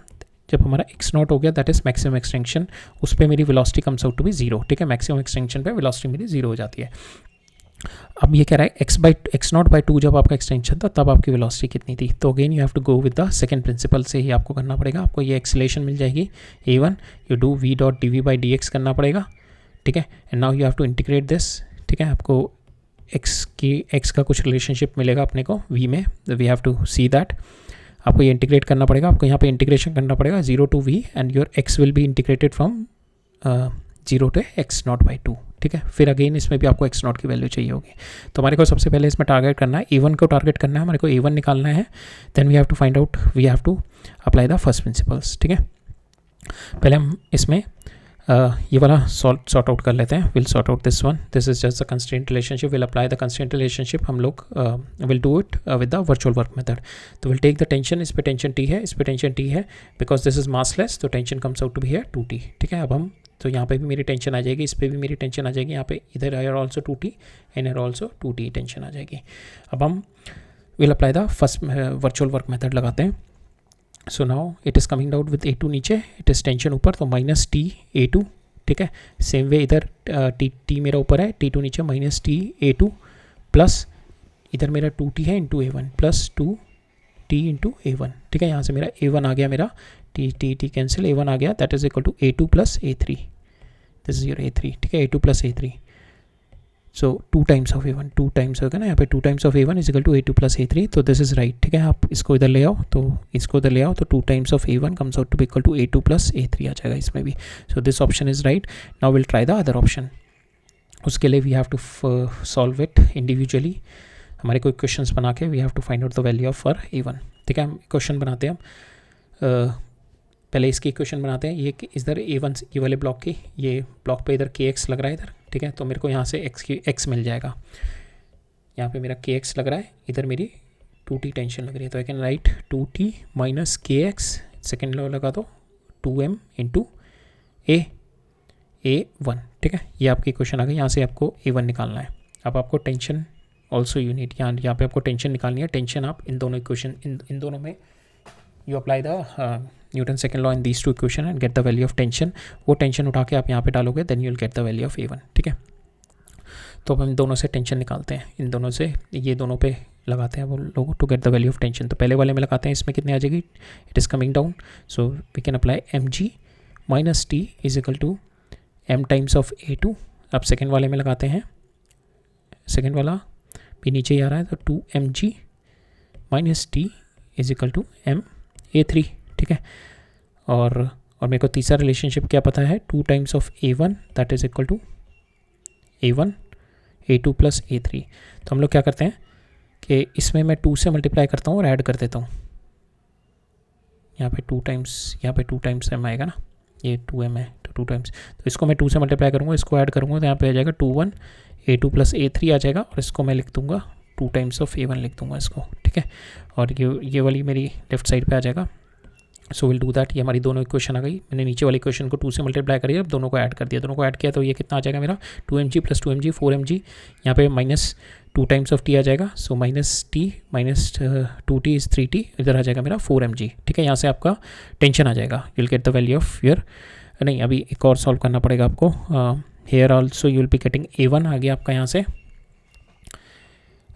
जब हमारा एक्स नॉट हो गया दैट इज़ मैक्सिमम एक्सटेंशन, उस पर मेरी velocity comes out to be zero, ठीक है, मैक्सिमम एक्सटेंशन पे वेलोसिटी मेरी जीरो हो जाती है। अब ये कह रहा है एक्स नॉट बाई टू जब आपका एक्सटेंशन था तब आपकी वेलोसिटी कितनी थी, तो again you have to go with the second principle से ही आपको करना पड़ेगा। आपको ये एक्सेलेरेशन मिल जाएगी a1, you do v dot d we by d x करना पड़ेगा, ठीक है, and now you have to integrate this, ठीक है, आपको एक्स का कुछ रिलेशनशिप मिलेगा अपने को v में, we have to see that, आपको ये इंटीग्रेट करना पड़ेगा, आपको यहाँ पे इंटीग्रेशन करना पड़ेगा 0 to v and your x will be integrated from 0 to x not by 2, ठीक है। फिर अगेन इसमें भी आपको x नॉट की वैल्यू चाहिए होगी, तो हमारे को सबसे पहले इसमें टारगेट करना है a1 को टारगेट करना है, हमारे को a1 निकालना है, then we have to find out, we have to apply the first principles, ठीक है। पहले हम इसमें ये वाला सॉर्ट आउट कर लेते हैं, will sort out this one, this is just the constraint relationship, will apply the constraint relationship, हम लोग will do it with the virtual work method. तो विल टेक द टेंशन, इस पे टेंशन T है, इस पे टेंशन T है, because this is massless, तो tension comes out to be here 2T, ठीक है। अब हम तो यहाँ पे भी मेरी टेंशन आ जाएगी, इस पर भी मेरी टेंशन आ जाएगी, यहाँ पे इधर here also 2T and here also 2T tension आ जाएगी। अब हम will apply the first virtual work method लगाते हैं। So now it is coming out with A2 नीचे, इट इज़ टेंशन ऊपर, तो माइनस T A2, ठीक है। सेम वे इधर T मेरा ऊपर है, T2 नीचे, माइनस T A2 प्लस इधर मेरा 2T है into A1 plus 2T into A1, ठीक है। यहाँ से मेरा A1 आ गया, मेरा T कैंसिल, A1 आ गया, that is equal to A2 plus A3, this is your A3, ठीक है, A2 plus A3, so 2 times of A1, 2 times होगा ना यहाँ पे, 2 times of A1 is equal to A2 plus A3, तो this is right, ठीक है। आप इसको इधर ले आओ, तो इसको इधर ले आओ, तो 2 times of A1 comes out to be equal to A2 plus A3 आ जाएगा इसमें भी, so this option is right. Now will try the other option, उसके लिए we have to solve it individually, हमारे कोई क्वेश्चंस बना के we have to find out the value of for A1, ठीक है। हम क्वेश्चन बनाते हैं, हम पहले इसकी इक्वेशन बनाते हैं, ये इधर A1 ये वाले ब्लॉक की, ये ब्लॉक पे इधर KX लग रहा है इधर, ठीक है, तो मेरे को यहाँ से x मिल जाएगा, यहाँ पे मेरा KX लग रहा है, इधर मेरी 2T टेंशन लग रही है, तो I can write 2T minus KX, second लो लगा दो 2m इंटू A1, ठीक है। ये आपकी इक्वेशन आ गई, यहाँ से आपको A1 निकालना है। अब आपको टेंशन ऑल्सो यूनिट, यहाँ पे आपको टेंशन निकालनी है, टेंशन आप इन दोनों इक्वेशन इन दोनों में you apply the Newton second law in these two equation and get the value of tension, वो टेंशन उठा के आप यहाँ पे डालोगे, then you will get the value of A1, ठीक है। तो अब हम दोनों से टेंशन निकालते हैं, इन दोनों से, ये दोनों पे लगाते हैं वो लोग to get the value of tension. तो पहले वाले में लगाते हैं, इसमें कितनी आ जाएगी, it is coming down, so we can apply mg minus T is equal to m times of A2। अब सेकेंड वाले में लगाते हैं, सेकेंड वाला भी नीचे ही आ रहा है, तो 2mg minus T is equal to m A3, ठीक है। और मेरे को तीसरा रिलेशनशिप क्या पता है, 2 times of A1 that is equal to A1 A2 plus A3। तो हम लोग क्या करते हैं कि इसमें मैं 2 से मल्टीप्लाई करता हूँ और ऐड कर देता हूँ, यहाँ पे 2 टाइम्स m आएगा ना, ये 2m है, तो 2 टाइम्स, तो इसको मैं 2 से मल्टीप्लाई करूँगा, इसको ऐड करूँगा, तो यहाँ पे आ जाएगा 21 A2 प्लस A3 आ जाएगा, और इसको मैं लिख दूँगा 2 टाइम्स ऑफ A1 लिख दूँगा इसको, ठीक है। और ये वाली मेरी लेफ्ट साइड पे आ जाएगा, सो विल डू दैट। ये हमारी दोनों इक्वेशन आ गई, मैंने नीचे वाली इक्वेशन को 2 से मल्टीप्लाई करी, अब दोनों को ऐड कर दिया, दोनों को ऐड किया, तो ये कितना आ जाएगा मेरा 2mg प्लस 2mg 4mg, यहाँ पे माइनस 2 टाइम्स ऑफ T आ जाएगा, so minus T minus 2T is 3T, इधर आ जाएगा मेरा 4mg, ठीक है। यहाँ से आपका टेंशन आ जाएगा, you will get the value of your, नहीं अभी एक और सॉल्व करना पड़ेगा आपको, here also you will be getting A1 आ गया आपका, यहाँ से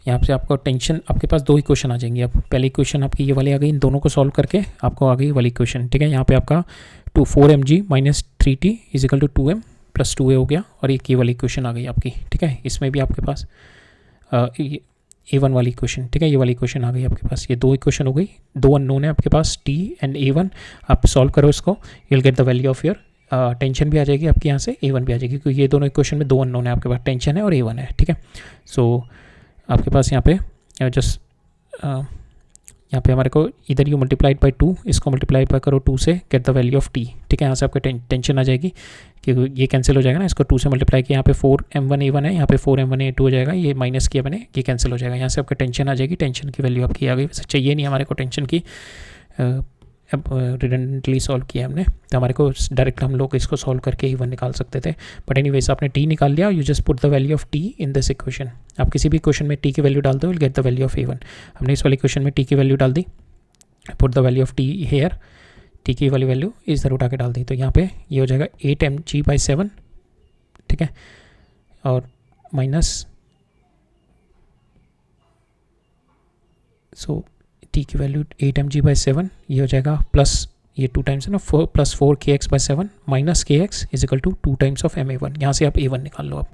आपको टेंशन, आपके पास 2 इक्वेशन आ जाएंगी। अब पहली इक्वेशन आपकी ये वाली आ गई, इन दोनों को सॉल्व करके आपको आ गई वाली इक्वेशन, ठीक है। यहाँ पे आपका 4mg minus 3T is equal to 2m plus 2a हो गया, और एक ये वाली इक्वेशन आ गई आपकी, ठीक है। इसमें भी आपके पास A1 वाली इक्वेशन, ठीक है, ये वाली इक्वेशन आ गई आपके पास, ये 2 इक्वेशन हो गई, 2 अननोन है आपके पास T एंड A1, आप सॉल्व करो इसको, you will get the value of your tension भी आ जाएगी आपकी, यहाँ से A1 भी आ जाएगी, क्योंकि ये दोनों इक्वेशन में 2 अननोन है आपके पास, टेंशन है और A1 है, ठीक है। सो आपके पास यहाँ पे जस्ट यहाँ पे हमारे को इधर यू मल्टीप्लाइड बाई 2, इसको मल्टीप्लाई बाय करो 2 से, gate the value of T, ठीक है। यहाँ से आपका टेंशन आ जाएगी, क्योंकि ये कैंसिल हो जाएगा ना, इसको 2 से मल्टीप्लाई किया, यहाँ पे 4m1a1 है, यहाँ पे 4m1a2 हो जाएगा, ये माइनस किया मैंने, ये कैंसिल हो जाएगा, यहाँ से आपका टेंशन आ जाएगी, टेंशन की वैल्यू आपकी आ गई। वैसे चाहिए नहीं हमारे को टेंशन की, अब रिडंडेंटली सॉल्व किया हमने, तो हमारे को डायरेक्ट हम लोग इसको सॉल्व करके A1 निकाल सकते थे, बट एनीवेज आपने T निकाल लिया, you just put the value of T in this equation. आप किसी भी इक्वेशन में T की वैल्यू डाल दो, will get the value of A1। हमने इस वाली इक्वेशन में T की वैल्यू डाल दी, put the value of T here, T की वाली वैल्यू इस तरह उठा के डाल दी, तो यहाँ पे ये हो जाएगा 8mg/7, ठीक है, और माइनस, सो टी की वैल्यू 8mg/7, ये हो जाएगा प्लस, ये 2 टाइम्स है ना, 4 + 4 kx/7 minus kx = 2 times of ma1। यहाँ से आप a1 निकाल लो। आप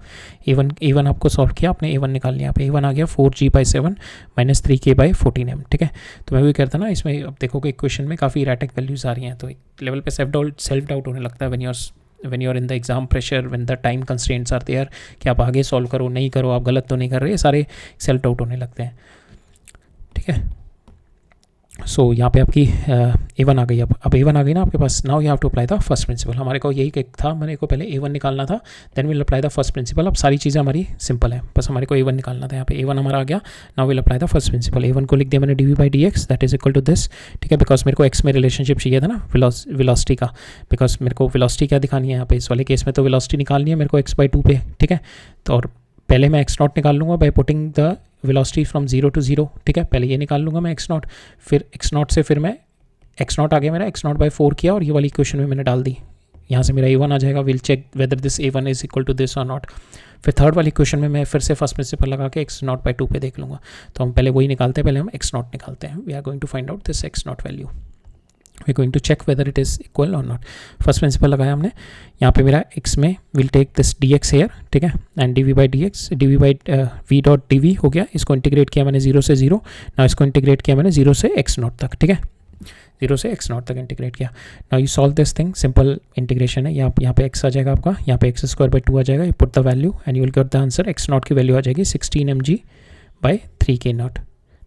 a1 आपको सॉल्व किया, आपने a1 निकाल लिया। यहाँ पे a1 आ गया 4g/7 माइनस 3k/14m, ठीक है। तो मैं भी करता ना, इसमें अब देखोगे इक्वेशन में काफ़ी इरेटिक वैल्यूज़ आ रही हैं, तो एक लेवल पे सेल्फ डाउट होने लगता है when you're in the exam pressure, when the time constraints are there, कि आप आगे सॉल्व करो नहीं करो, आप गलत तो नहीं कर रहे, सारे सेल्फ डाउट होने लगते हैं, ठीक है। सो यहाँ पे आपकी a1 आ गई। अब a1 आ गई ना आपके पास, now you have to apply the first principle. हमारे को यही था, मैंने को पहले a1 निकालना था, then will apply the first principle. अब सारी चीज़ें हमारी सिंपल है, बस हमारे को a1 निकालना था। यहाँ पे a1 हमारा आ गया, now will apply the first principle. a1 को लिख दिया मैंने dv/dx that is equal to this, ठीक है, बिकॉज मेरे को x में रिलेशनशिप चाहिए था ना वेलोसिटी का, बिकॉज मेरे को वेलोसिटी क्या दिखानी है यहाँ पे, इस वाले केस में तो वेलोसिटी निकालनी है मेरे को x/2 पे, ठीक है। तो और पहले मैं x0 निकाल लूँगा by putting the velocity from 0 to 0, ठीक है, पहले ये निकाल लूँगा मैं x0, फिर x0 से फिर मैं x0 आ गया मेरा, x0/4 किया और ये वाली इक्वेशन में मैंने डाल दी। यहाँ से मेरा a1 आ जाएगा, will check whether this a1 is equal to this और नॉट। फिर थर्ड वाली इक्वेशन में मैं फिर से फर्स्ट प्रिंसिपल लगा के x0/2 पे देख लूँगा। तो हम पहले वही निकालते हैं, पहले हम x0 निकालते हैं। We are going to find out this x0 value, we going to check whether it is equal और नॉट। फर्स्ट प्रिंसिपल लगाया हमने, यहाँ पे मेरा x में will take this dx here, ठीक है, एंड dv/dx v.dv हो गया। इसको इंटीग्रेट किया मैंने 0 से 0, ना इसको इंटीग्रेट किया मैंने 0 से x0 तक, ठीक है, 0 से x0 तक इंटीग्रेट किया। Now you solve this thing, simple integration है। यहाँ पे x आ जाएगा आपका, यहाँ पे x² 2 आ जाएगा, you put the value and you will get the answer. x0 की वैल्यू आ जाएगी 16mg/3k not,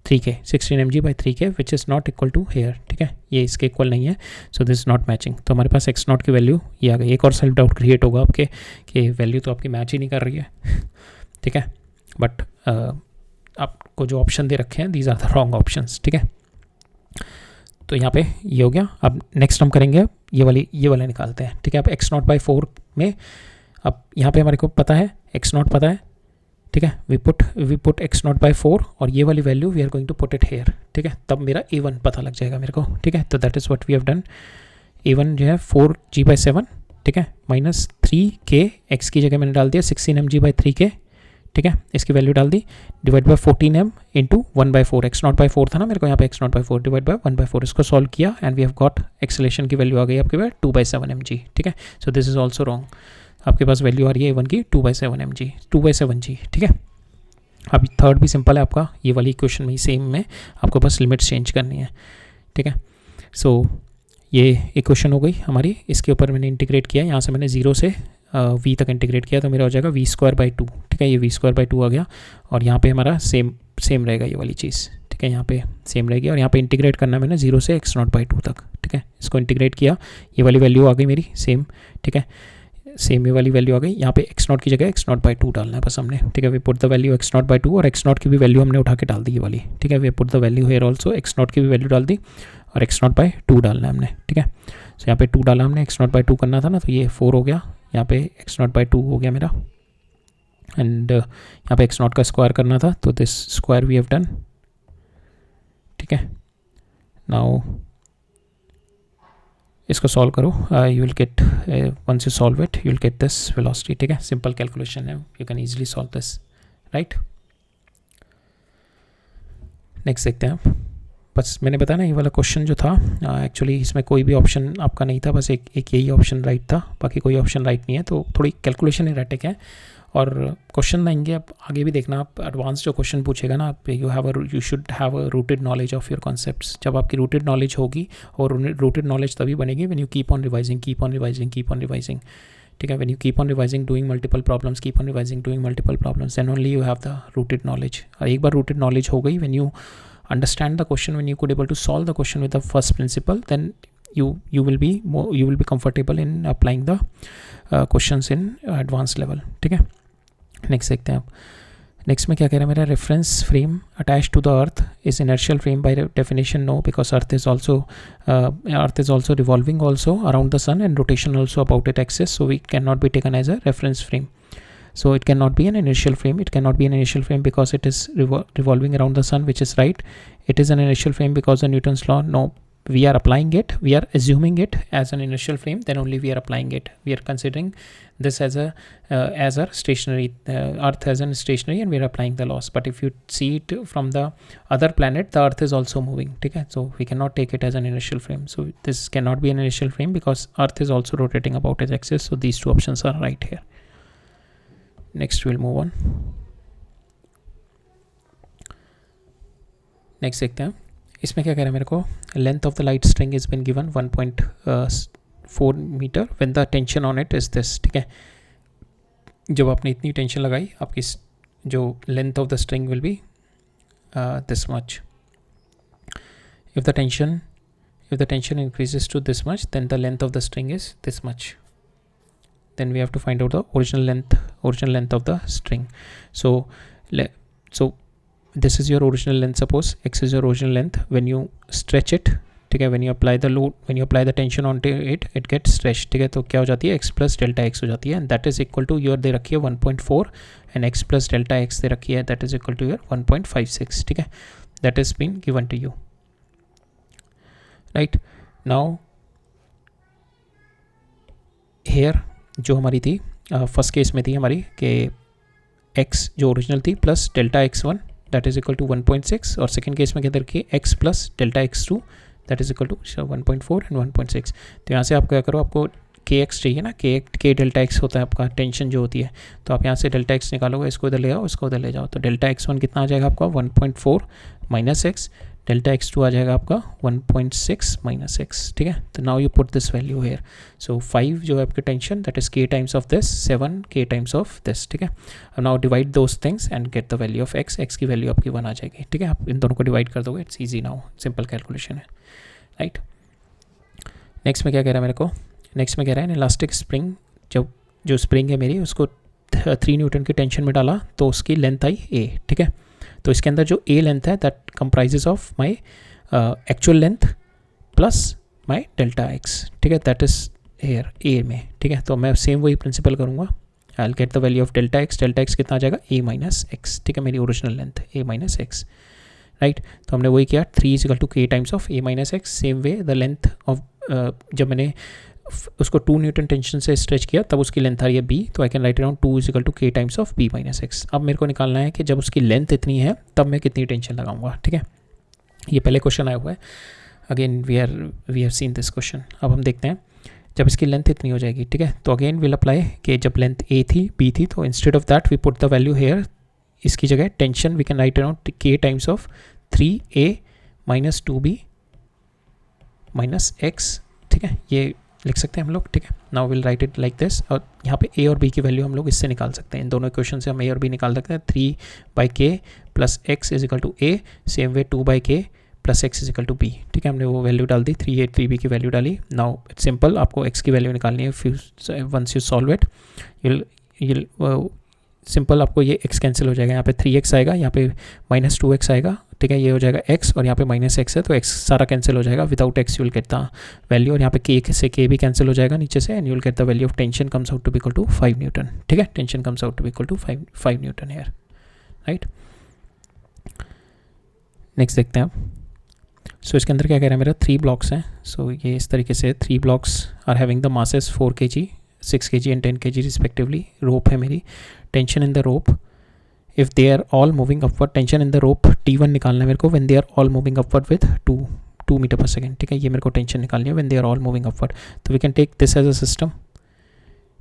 3k 16mg/3k which is not equal to here, ठीक है, ये इसके इक्वल नहीं है, so this is not matching. तो हमारे पास x0 की वैल्यू ये आ गई। एक और सेल्फ डाउट क्रिएट होगा आपके कि वैल्यू तो आपकी मैच ही नहीं कर रही है, ठीक है, बट आपको जो ऑप्शन दे रखे हैं these are the wrong options, ठीक है। तो यहाँ पे ये हो गया। अब नेक्स्ट हम करेंगे ये वाले निकालते हैं, ठीक है। अब x0/4 में, अब यहाँ पे हमारे को पता है x0 पता है, ठीक है, वी पुट x0/4 और ये वाली value we are going to put it here, ठीक है, तब मेरा a1 पता लग जाएगा मेरे को, ठीक है। तो that is what we have done. a1 जो है 4g/7, ठीक है, माइनस 3k, x की जगह मैंने डाल दिया 16mg/3k, ठीक है, इसकी वैल्यू डाल दी, divide by 14m into 1/4, x0/4 था ना मेरे को यहाँ पे, x0/4 डिवाइड बाय 1/4, इसको सॉल्व किया and we have got acceleration की वैल्यू आ गई आपके पास 2/7 mg, ठीक है। So this is also wrong, आपके पास वैल्यू आ रही है a1 की 2/7 mg, 2/7 g, ठीक है। अभी थर्ड भी सिंपल है आपका, ये वाली इक्वेशन में ही सेम में आपको बस लिमिट्स चेंज करनी है, ठीक है। सो ये इक्वेशन हो गई हमारी, इसके ऊपर मैंने इंटीग्रेट किया, यहाँ से मैंने 0 से v तक इंटीग्रेट किया, तो मेरा हो जाएगा v²/2, ठीक है, ये v²/2 आ गया और यहाँ पे हमारा सेम रहेगा ये वाली चीज़, ठीक है, यहाँ पे सेम रहेगी और यहाँ पे इंटीग्रेट करना है मैंने 0 से x0/2 तक, ठीक है। इसको इंटीग्रेट किया, ये वाली वैल्यू आ गई मेरी सेम, ठीक है, सेम ये वाली वैल्यू आ गई। यहाँ पे x0 की जगह x0/2 डालना है बस हमने, ठीक है। We put the value x0/2 और x0 की भी वैल्यू हमने उठा के डाल दी ये वाली, ठीक है। We put the value here also, x0 की भी वैल्यू डाल दी और x0/2 डालना है हमने, ठीक है। सो यहाँ पे 2 डाला हमने, x0/2 करना था ना, तो ये 4 हो गया, यहाँ पे x0/2 हो गया मेरा, एंड यहाँ पे x0 का स्क्वायर करना था, तो this square we have done, ठीक है। नाउ इसको सॉल्व करो, you will get, once you solve it you will get this velocity, ठीक है, सिंपल कैलकुलेशन है, you can easily solve this, right. Next देखते हैं आप, बस मैंने बताया ना ये वाला क्वेश्चन जो था, एक्चुअली इसमें कोई भी ऑप्शन आपका नहीं था, बस एक यही ऑप्शन राइट था, बाकी कोई ऑप्शन राइट नहीं है, तो थोड़ी कैलकुलेशन इरेटिक है। और क्वेश्चन आएंगे आप आगे भी देखना, आप एडवांस जो क्वेश्चन पूछेगा ना, आप you should have a rooted knowledge of your concepts. जब आपकी रूटेड नॉलेज होगी, और रूटेड नॉलेज तभी बनेगी when you keep on revising, ठीक है, when you keep on revising, doing multiple problems, keep on revising, doing multiple problems, then only you have the rooted knowledge. और एक बार रूटेड नॉलेज हो गई, when you understand the question, when you could able to solve the question with the first principle, then you will be comfortable in applying the questions in advanced level, ठीक है। Next देखते हैं आप, next में क्या कह रहा है मेरा, reference frame attach to the earth is inertial frame by definition, no, because earth is also revolving also around the sun and rotation also about it axis, so we can not be taken as a reference frame. So it cannot be an inertial frame. It cannot be an inertial frame because it is revolving around the sun, which is right. It is an inertial frame because of Newton's law. No, we are applying it, we are assuming it as an inertial frame, then only we are applying it. We are considering this as a stationary earth as an stationary, and we are applying the laws. But if you see it from the other planet, the earth is also moving, ठीक है? So we cannot take it as an inertial frame. So this cannot be an inertial frame because earth is also rotating about its axis. So these two options are right here. Next we'll move on. Next देखते हैं इसमें क्या कह रहा है मेरे को. Length of the light string is been given 1.4 metre when the tension on it is this, ठीक है. जब आपने इतनी टेंशन लगाई, आपकी जो length of the string will be this much. If the tension increases to this much, then the length of the string is this much. Then we have to find out the original length of the string. So this is your original length. Suppose x is your original length. When you stretch it, ठीक है, when you apply the load, when you apply the tension onto it, it gets stretched, ठीक है. तो क्या हो जाती है, x plus delta x हो जाती है, and that is equal to your दे रखी है 1.4 and x plus delta x दे रखी है, that is equal to your 1.56, ठीक है. That has been given to you, right? Now here जो हमारी थी फर्स्ट केस में थी हमारी कि x जो ओरिजिनल थी plus delta x1 that is equal to 1.6, और सेकेंड केस में क्या रखिए x plus delta x2 that is equal to 1.4 and 1.6. तो यहाँ से आप क्या करो, आपको kx चाहिए ना, k डेल्टा x होता है आपका टेंशन जो होती है. तो आप यहाँ से डेल्टा x निकालोगे, इसको इधर ले आओ, इसको उधर ले जाओ. तो डेल्टा x1 कितना आ जाएगा आपका 1.4 माइनस x, डेल्टा x2 आ जाएगा आपका 1.6 माइनस x, ठीक है. तो now you put this value here. So 5 जो है आपकी tension that is k times of this, 7 k times of this, ठीक है. अब now divide those things and get the value of x की वैल्यू आपकी 1 आ जाएगी, ठीक है. आप इन दोनों को डिवाइड कर दोगे, it's easy now, simple calculation है, राइट. नेक्स्ट में क्या कह रहा है मेरे को, नेक्स्ट में कह रहा है इलास्टिक स्प्रिंग, जब जो स्प्रिंग है मेरी उसको 3 न्यूटन की टेंशन में डाला तो उसकी लेंथ आई a, ठीक है. तो इसके अंदर जो a लेंथ है that comprises of my actual length plus my delta x, ठीक है. दैट इज हेयर a में, ठीक है. तो मैं सेम वही प्रिंसिपल करूँगा. आई will get the value of delta x कितना आ जाएगा a माइनस x, ठीक है. मेरी original length a minus x, right. तो हमने वही किया 3 is equal to k times of a minus x. Same way the length of जब मैंने उसको 2 न्यूटन टेंशन से स्ट्रेच किया तब उसकी लेंथ आ रही है b, तो I can write around 2 is equal to k times of b minus x. अब मेरे को निकालना है कि जब उसकी लेंथ इतनी है तब मैं कितनी टेंशन लगाऊंगा, ठीक है. ये पहले क्वेश्चन आया हुआ है, again we have seen this question. अब हम देखते हैं जब इसकी लेंथ इतनी हो जाएगी, ठीक है. तो अगेन विल अप्लाई कि जब लेंथ a थी b थी, तो instead of that we put the value here. इसकी जगह tension we can write around k times of 3a minus 2b minus x, ठीक है. ये लिख सकते हैं हम लोग, ठीक है. Now will write it like this. और यहाँ पे a और b की वैल्यू हम लोग इससे निकाल सकते हैं. इन दोनों इक्वेशन से हम a और b निकाल सकते हैं. 3/k plus x is equal to a, same way 2/k plus x is equal to b, ठीक है. हमने वो वैल्यू डाल दी, 3a 3b की वैल्यू डाली. नाउ इट्स सिंपल, आपको x की वैल्यू निकालनी है. Once you solve it you'll simple आपको ये x कैंसिल हो जाएगा. यहाँ पे 3x आएगा, यहाँ पे माइनस 2x आएगा, ठीक है. ये हो जाएगा x और यहाँ पे माइनस x है, तो x सारा कैंसिल हो जाएगा. Without x you will get the value, और यहाँ पे k से k भी कैंसिल हो जाएगा नीचे से, and you will get the value of tension comes out to be equal to 5 newton, ठीक है. Tension comes out to be equal to 5 newton here, right. Next देखते हैं आप. सो इसके अंदर क्या कह रहा है मेरा, 3 ब्लॉक्स हैं. सो ये इस तरीके से 3 blocks are having the masses 4 kg, 6 kg and 10 kg respectively. Rope है मेरी. Tension in the rope if they are all moving upward, tension in the rope T1 निकालना है मेरे को when they are all moving upward with 2 meter पर second, ठीक है. ये मेरे को टेंशन निकालनी है when they are all moving upward. तो we can take this as a system,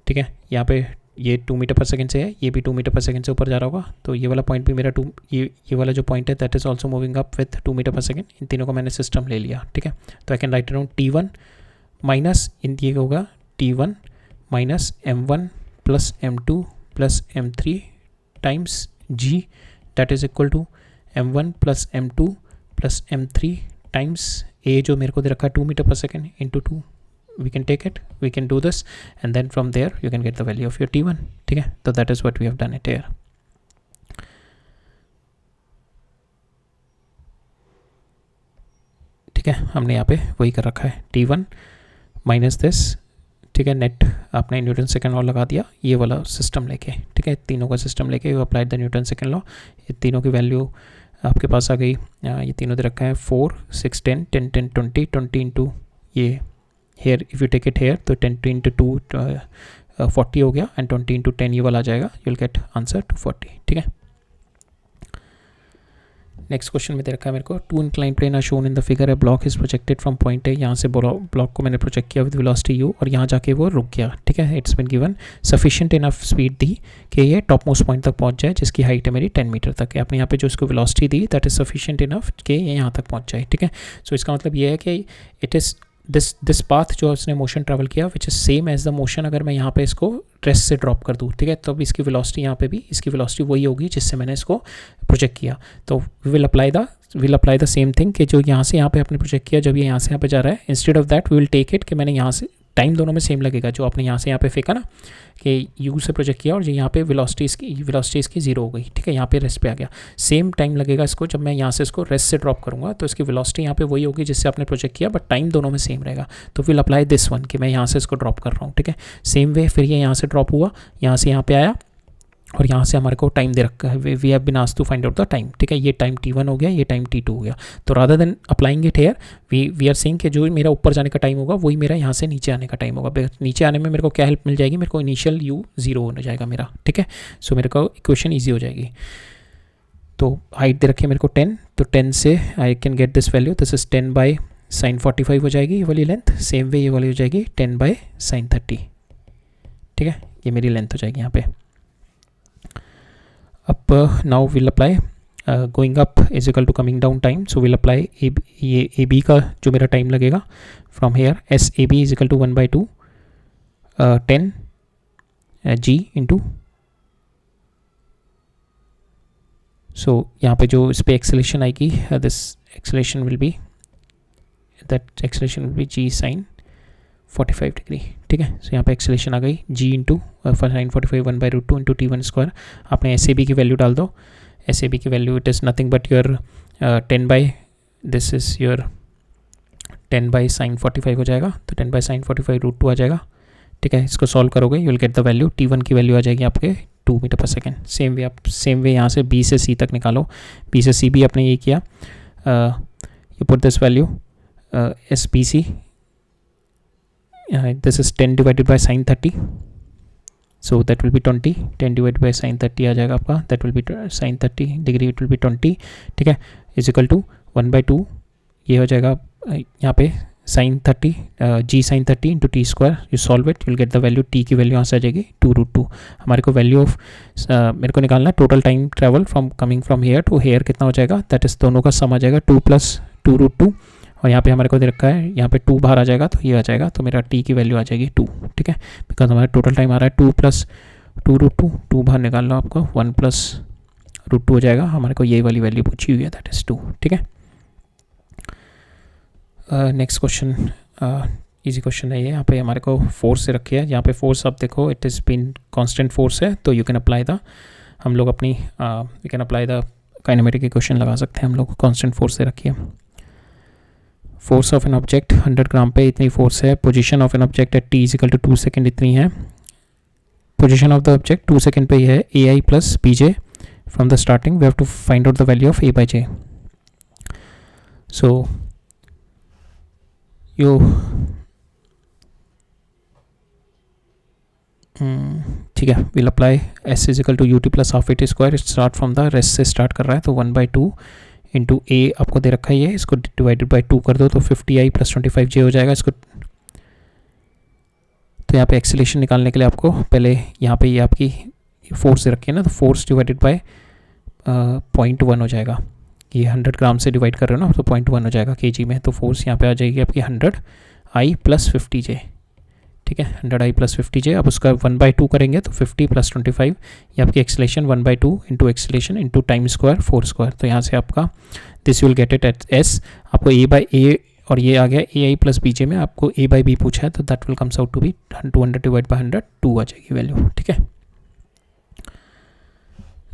ठीक है. यहाँ पे ये 2 मीटर पर सेकेंड से है, ये भी 2 मीटर पर सेकेंड से ऊपर जा रहा होगा. तो ये वाला पॉइंट भी मेरा ये वाला जो पॉइंट है that is also moving up with 2 meter पर सेकेंड. इन तीनों को मैंने सिस्टम ले लिया, ठीक है. तो I can write around T1 minus इन ये होगा T1 minus M1 plus M2 plus M3 times g, that is equal to m1 plus m2 plus m3 times a जो मेरे को दे रखा है 2 मीटर पर second into 2. we can take it, we can do this, and then from there you can get the value of your T1, ठीक है. तो that is what we have done it here. ठीक है, हमने यहाँ पे वही कर रखा है T1 माइनस दिस, ठीक है. नेट आपने न्यूटन सेकंड लॉ लगा दिया ये वाला सिस्टम लेके, ठीक है. तीनों का सिस्टम लेके you applied the Newton second law. ये तीनों की वैल्यू आपके पास आ गई, ये तीनों दे रखा है 4, 6, 10, 10, 10, 20, 20 इंटू ये here, if you take it here तो 10 इंटू 2 40 हो गया, एंड 20 इंटू 10 ये वाला आ जाएगा, यू विल गेट आंसर 240, ठीक है। नेक्स्ट क्वेश्चन में दे रखा है मेरे को, 2 incline plane are shown in the figure, a block is projected from point A, यहाँ से ब्लॉक को मैंने प्रोजेक्ट किया विद वेलोसिटी u और यहाँ जाके वो रुक गया, ठीक है। It's been given sufficient enough speed दी कि ये टॉप मोस्ट पॉइंट तक पहुँच जाए, जिसकी हाइट है मेरी 10 मीटर तक है। आपने यहाँ पे जो इसको velocity the that is sufficient enough कि ये यहाँ तक पहुँच जाए, ठीक है। सो इसका मतलब ये है कि इट इज़ दिस पाथ जो उसने मोशन ट्रैवल किया which is same as the motion, अगर मैं यहाँ पे इसको रेस्ट से ड्रॉप कर दूँ, ठीक है, तो अब इसकी वेलोसिटी यहाँ पे भी इसकी वेलोसिटी वही होगी जिससे मैंने इसको प्रोजेक्ट किया। तो we will apply the same thing कि जो यहाँ से यहाँ पे आपने प्रोजेक्ट किया, जब ये यहाँ से यहाँ पे जा रहा है, instead of that we will take it कि मैंने यहाँ से, टाइम दोनों में सेम लगेगा, जो आपने यहाँ से यहाँ पे फेंका ना कि u से प्रोजेक्ट किया और जो यहाँ पे वेलोसिटी इसकी 0 हो गई, ठीक है, यहाँ पे रेस्ट पे आ गया, सेम टाइम लगेगा इसको जब मैं यहाँ से इसको रेस्ट से ड्रॉप करूँगा, तो इसकी वेलोसिटी यहाँ पे वही होगी जिससे आपने प्रोजेक्ट किया, बट टाइम दोनों में सेम रहेगा। तो विल अप्लाई दिस वन कि मैं यहाँ से इसको ड्रॉप कर रहा हूँ, ठीक है। सेम वे फिर ये यहाँ से ड्रॉप हुआ, यहाँ से यहाँ पे आया और यहाँ से हमारे को टाइम दे रखा है, we have been asked to find out the time, ठीक है। ये टाइम t1 हो गया, ये टाइम t2 हो गया। तो rather than applying it here we are saying कि जो मेरा ऊपर जाने का टाइम होगा वही मेरा यहाँ से नीचे आने का टाइम होगा। नीचे आने में मेरे को क्या हेल्प मिल जाएगी, मेरे को इनिशियल u 0 हो जाएगा मेरा, ठीक है। सो मेरे को इक्वेशन ईजी हो जाएगी। तो हाइट दे रखी है मेरे को 10, तो 10 से I can get this value, this is 10 by sine 45 हो जाएगी ये वाली लेंथ। सेम वे ये वाली हो जाएगी 10 बाई साइन 30, ठीक है, ये मेरी लेंथ हो जाएगी यहाँ पे। अब now will apply going up is equal to coming down time, so will apply ये ए बी का जो मेरा टाइम लगेगा from here, S A B is equal to 1/2 10 G into, सो यहाँ पे जो इस पर एक्सेलेरेशन आएगी, this acceleration will be G sine 45 degree, ठीक है। सो यहाँ पे एक्सेलेरेशन आ गई g into sine 45 1/√2 into t1²। आपने एस ए बी की वैल्यू डाल दो, एस ए बी की value it is nothing but your 10 by this is your 10 by sine 45 हो जाएगा, तो 10 बाई साइन 45 √2 आ जाएगा, ठीक है। इसको सॉल्व करोगे you will get the value, t1 की वैल्यू आ जाएगी आपके 2 मीटर पर सेकेंड। सेम वे यहाँ से b से c तक निकालो, b से c भी आपने ये किया, you put this value as B C, this is 10 divided by sin 30, so that will be 20, 10 divided by sin 30 आ जाएगा आपका, that will be sin 30 degree, it will be 20, ठीक है, is equal to 1/2, ये हो जाएगा यहाँ पे sin 30 g sin 30 into t², you solve it, you will get the value, t की वैल्यू यहाँ से आ जाएगी 2√2। हमारे को वैल्यू ऑफ मेरे को निकालना है total time travel from coming from here to here कितना हो जाएगा, दैट इज़ दोनों का सम आ जाएगा 2 + 2√2, और यहाँ पे हमारे को दे रखा है, यहाँ पे 2 बाहर आ जाएगा तो ये आ जाएगा, तो मेरा t की वैल्यू आ जाएगी 2, ठीक है, बिकॉज हमारा टोटल टाइम आ रहा है 2 + 2√2, 2 बाहर निकाल लो आपको 1 + √2 हो जाएगा, हमारे को ये वाली वैल्यू पूछी हुई है दैट इज़ 2, ठीक है। नेक्स्ट क्वेश्चन इजी क्वेश्चन है ये, यहाँ पे हमारे को फोर्स से रखी है, यहाँ पे फोर्स आप देखो it is been constant force है, तो यू कैन अप्लाई द, हम लोग अपनी you can apply the kinematic equation लगा सकते हैं हम लोग, कांस्टेंट फोर्स से रखी है। Force of an object 100 gram पे इतनी फोर्स है, position of an object at t = 2 second इतनी है, position of the object 2 second पे है ai + bj from the starting, we have to find out the value of a/j। So you ठीक है, will apply s = ut + ½ at², start from the rest से start कर रहा है, तो 1/2 into ए आपको दे रखा है ये, इसको डिवाइडेड बाई 2 कर दो तो 50i + 25j हो जाएगा इसको। तो यहाँ पे एक्सेलेरेशन निकालने के लिए आपको पहले यहाँ पे ये आपकी फोर्स दे रखी है ना, तो फोर्स डिवाइडेड बाय 0.1 हो जाएगा, ये 100 ग्राम से डिवाइड कर रहे हो ना, तो 0.1 हो जाएगा kg में, तो फोर्स यहाँ पे आ जाएगी आपकी 100i + 50j, ठीक है, 100i + 50j। अब उसका 1/2 करेंगे तो 50 + 25, ये आपकी एक्सेलेरेशन 1/2 इंटू एक्सेलेरेशन इंटू टाइम² 4², तो यहाँ से आपका this will get it at s, आपको a/a और ये आ गया ai + bj में, आपको a/b पूछा है, तो that will comes out to be 200 divide by 100, 2 आ जाएगी वैल्यू, ठीक है।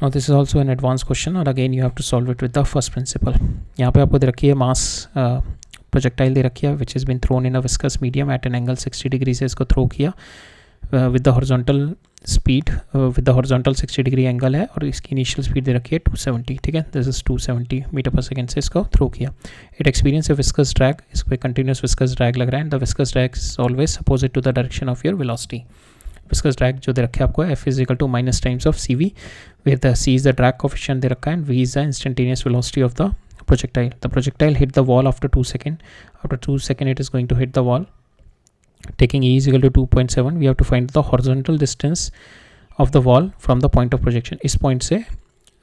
Now this is also an advance question, और again you have to solve it with the first principle. यहाँ पे आपको दे रखी है मास प्रोजेक्टाइल दे रखी है which is been thrown in a viscous medium at an angle 60 degree से इसको थ्रो किया with the horizontal speed with the horizontal 60 degree angle है और इसकी इनिशियल स्पीड दे रखी है 270, ठीक है, दिस इज 270 मीटर पर सेकेंड से इसको थ्रो किया। It experience a viscous drag, इस पर कंटिन्यूस विस्कस ड्रैग लग रहा है and the viscous drag is always opposite to the direction of your velocity. Viscous drag जो दे रखे आपको F is equal to minus times of C V, where the C is the drag coefficient दे रखा है and V is the instantaneous velocity of the projectile. The projectile hit the wall after 2 seconds. After 2 seconds, it is going to hit the wall. Taking E is equal to 2.7, we have to find the horizontal distance of the wall from the point of projection. इस point से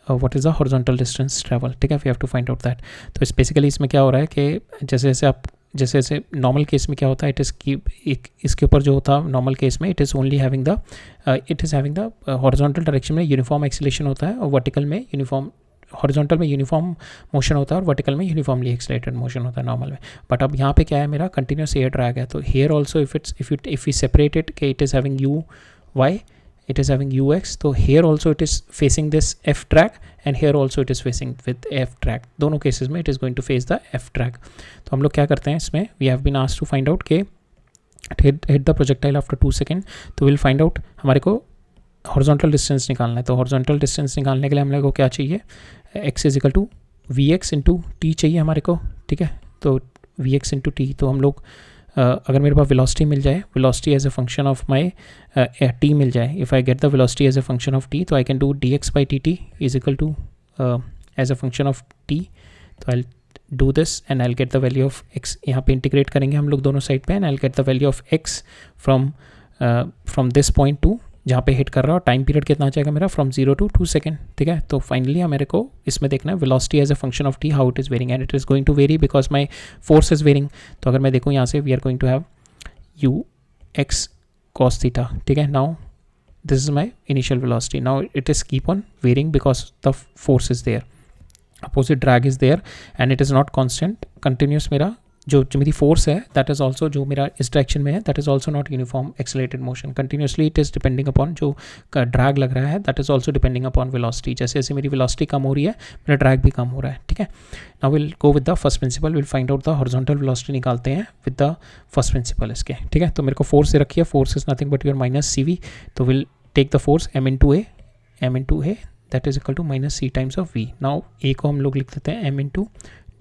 what is the horizontal distance travel, ठीक है, we have to find out that. तो इस basically इसमें क्या हो रहा है कि जैसे जैसे नॉर्मल केस में क्या होता है, इट इज़ की इसके ऊपर जो होता है नॉर्मल केस में, it is only having the horizontal direction में यूनिफॉर्म एक्सीलरेशन होता है और वर्टिकल में यूनिफॉर्म, हॉरिजॉन्टल में यूनिफॉर्म मोशन होता है और वर्टिकल में यूनिफॉर्मली एक्सेलरेटेड मोशन होता है नॉर्मल में। बट अब यहाँ पे क्या है, मेरा कंटिन्यूस एयर ड्रैग है, तो here also if you separate it कि it is having U Y, it is having ux, तो here also it is facing this f drag and here also it is facing with f drag, दोनों cases में it is going to face the f drag। तो हम लोग क्या करते हैं इसमें, we have been asked to find out के hit the projectile after 2 seconds, तो we'll find out हमारे को हॉरिजॉन्टल डिस्टेंस निकालना है। तो हॉरिजॉन्टल डिस्टेंस निकालने के लिए हम लोग को क्या चाहिए, x is equal to v x into t चाहिए हमारे को, ठीक है, तो वी एक्स इंटू टी। तो हम लोग अगर मेरे पास वेलोसिटी मिल जाए, velocity as a function of my T मिल जाए, if I get the velocity as a function of T, तो I can do D x by T T is equal to as a function of T. तो I do this and I get the value of X, यहाँ पे integrate करेंगे हम लोग दोनों side पे, and I get the value of X from this point two जहाँ पे हिट कर रहा है, और टाइम पीरियड कितना जाएगा मेरा, फ्रॉम 0 to 2 सेकेंड, ठीक है। तो फाइनली मेरे को इसमें देखना है velocity as a function of t, how it is varying, and it is going to vary because my force is varying. तो अगर मैं देखूँ यहाँ से, we are going to have u x cos theta, ठीक है। Now this is my initial velocity, now it is keep on varying because the force is there, opposite drag is there and it is not constant continuous. मेरा जो मेरी force है that is also, जो मेरा इस direction में है, that is also not uniform accelerated motion, continuously it is depending upon, जो ड्रैग लग रहा है that is also depending upon velocity. जैसे जैसे मेरी वेलोसिटी कम हो रही है, मेरा ड्रैग भी कम हो रहा है, ठीक है। Now will go with the first principal, will find out the horizontal velocity निकालते हैं विद द फर्स्ट प्रिंसिपल इसके, ठीक है। तो मेरे को फोर्स से रखी है, force is nothing but your minus C V, तो will take the force M into A that is equal to minus C times of V. Now A को हम लोग लिख देते हैं M into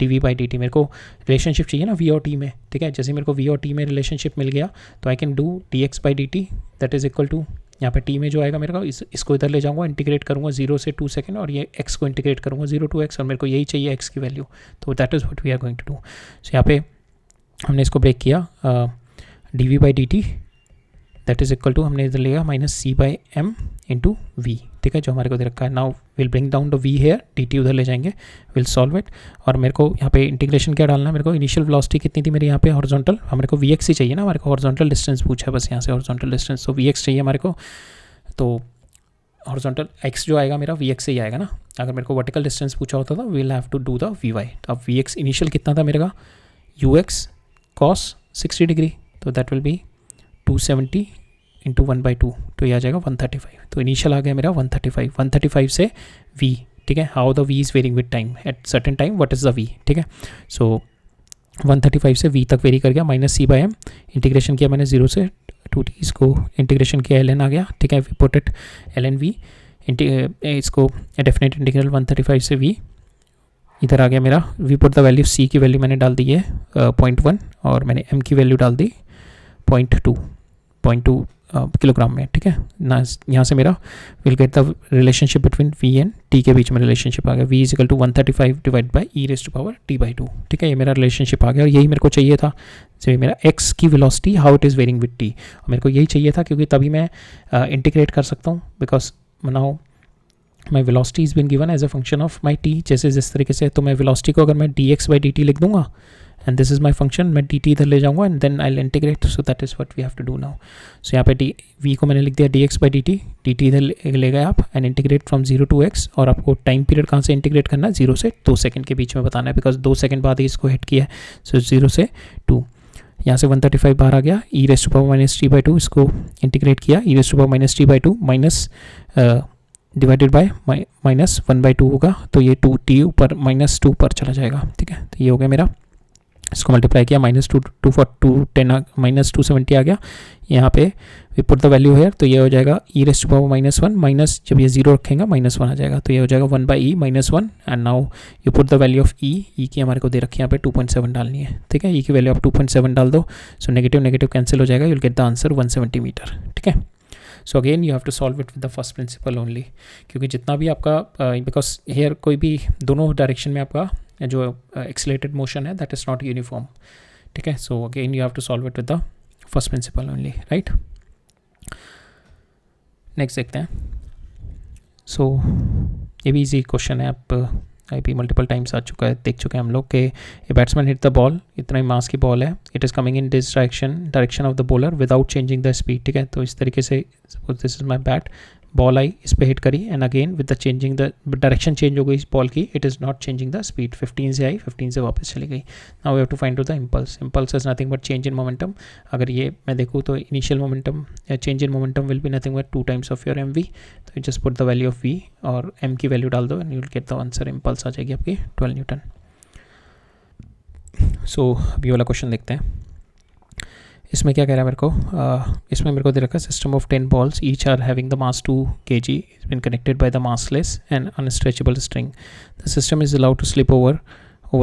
D we by D T. मेरे को relationship चाहिए ना वी और टी में, ठीक है। जैसे मेरे को वी और टी में रिलेशनशिप मिल गया, तो I can do D x by D T that is equal to, यहाँ पे टी में जो आएगा मेरे को, इसको इधर ले जाऊँगा, इंटीग्रेट करूँगा 0 से 2 सेकेंड, और ये एक्स को इंटीग्रेट करूँगा 0 to x, और मेरे को यही चाहिए एक्स की वैल्यू, तो that is what we are going to do. So यहाँ पे हमने इसको ब्रेक किया, D we by D T that is equal to, हमने इधर लिया minus C by M into V, ठीक है, जो हमारे को दे रखा है। Now will bring down the V here, D T उधर ले जाएंगे, विल सॉल्व इट, और मेरे को यहाँ पे इंटीग्रेशन क्या डालना है, मेरे को इनिशियल वेलोसिटी कितनी थी मेरी यहाँ पे हॉरिजॉन्टल, हमारे को वी एक्स ही चाहिए ना, हमारे को हॉरिजॉन्टल डिस्टेंस पूछा है बस यहाँ से, हॉरिजॉन्टल डिस्टेंस, तो वी एक्स चाहिए हमारे को, तो हॉरिजॉन्टल एक्स जो आएगा मेरा वी एक्स से ही आएगा ना। अगर मेरे को वर्टिकल डिस्टेंस पूछा होता था, we'll have to do the v y. तो अब वी एक्स इनिशियल कितना था मेरे का, यू एक्स कॉस 60 डिग्री, तो दैट विल बी 270 इंटू 1/2, तो ये आ जाएगा 135। तो इनिशियल आ गया मेरा 135 से v, ठीक है। How the v is varying with time, at certain time what is the v, ठीक है। सो 135 से v तक वेरी कर गया, minus C by m, integration किया मैंने 0 से 2t, इसको इंटीग्रेशन किया ln आ गया, ठीक है। We put it ln v, इसको डेफिनेट इंटीग्रल 135 से v इधर आ गया मेरा, we put the value c की वैल्यू मैंने डाल दी है 0.1, और मैंने m की वैल्यू डाल दी 0.2 किलोग्राम में, ठीक है ना। यहाँ से मेरा will get the relationship between v and t के बीच में रिलेशनशिप आ गया, v is equal to 135 divide by e raise to power t/2, ठीक है। ये मेरा रिलेशनशिप आ गया, और यही मेरे को चाहिए था, जो मेरा x की velocity how it is varying with t, और मेरे को यही चाहिए था, क्योंकि तभी मैं इंटीग्रेट कर सकता हूँ, because now my velocity is been given as a function of my t, जैसे जिस तरीके से, तो मैं वेलोसिटी को अगर मैं D x by D T लिख दूंगा, and this is my function, मैं डी टी इधर ले जाऊँगा, and then I will integrate, so that is what we have to do now. सो यहाँ पे डी वी को मैंने लिख दिया D x by D T इधर ले गए आप, and integrate from 0 to x, और आपको टाइम पीरियड कहाँ से इंटीग्रेट करना है, 0 से 2 सेकेंड के बीच में बताना है, बिकॉज 2 सेकेंड बाद ही इसको हिट किया है, सो 0 से 2। यहाँ से 135 बाहर आ गया, e raise to power minus t/2, इसको इंटीग्रेट किया, e raise to power minus t/2 minus divided by minus 1/2 होगा, तो ये 2t ऊपर -2 पर चला जाएगा, ठीक है। तो ये हो गया मेरा इसको मल्टीप्लाई किया, -210 -270 आ गया। यहाँ पे we put the value here, तो ये हो जाएगा e⁻⁻1 माइनस, जब ये 0 रखेंगे -1 आ जाएगा, तो ये हो जाएगा 1/e -1। And now you put the value of E की हमारे को दे रखी है यहाँ पे 2.7 डालनी है, ठीक है। ई की वैल्यू आप 2.7 डाल दो, सो नेगेटिव नेगेटिव कैंसिल हो जाएगा, you will get the answer 170 metre, ठीक है। So again you have to solve it with the first principle only, क्योंकि जितना भी आपका बिकॉज हेयर कोई भी दोनों डायरेक्शन में आपका जो एक्सीलरेटेड मोशन है दैट इज़ नॉट यूनिफॉर्म, ठीक है। So again you have to solve it with the first principle only, right. Next देखते हैं। सो ये भी इजी क्वेश्चन है, आप आई पी मल्टीपल टाइम्स आ चुका है, देख चुके हैं हम लोग कि a batsman hit the ball, इतना ही मास की बॉल है, it is coming in this direction of the bowler without changing the speed, ठीक है। तो इस तरीके से suppose this is my bat, ball आई, इस पे हिट करी, and again with the changing the direction change हो गई इस बॉल की, it is not changing the speed, 15 से आई 15 से वापस चली गई। Now we have to find out the impulse. Impulse is nothing but change in momentum. अगर ये मैं देखूँ तो इनिशियल मोमेंटम या change in momentum will be nothing but 2 times of your mv, तो you just put the value of v और m की value डाल दो and you will get the answer. Impulse आ जाएगी आपकी 12 न्यूटन। सो अभी वाला क्वेश्चन देखते हैं। इसमें क्या कह रहा है मेरे को, इसमें मेरे को दे रखा है system of 10 balls, each are having the mass 2 kg, is been connected by the massless and unstretchable string. The system is allowed to slip over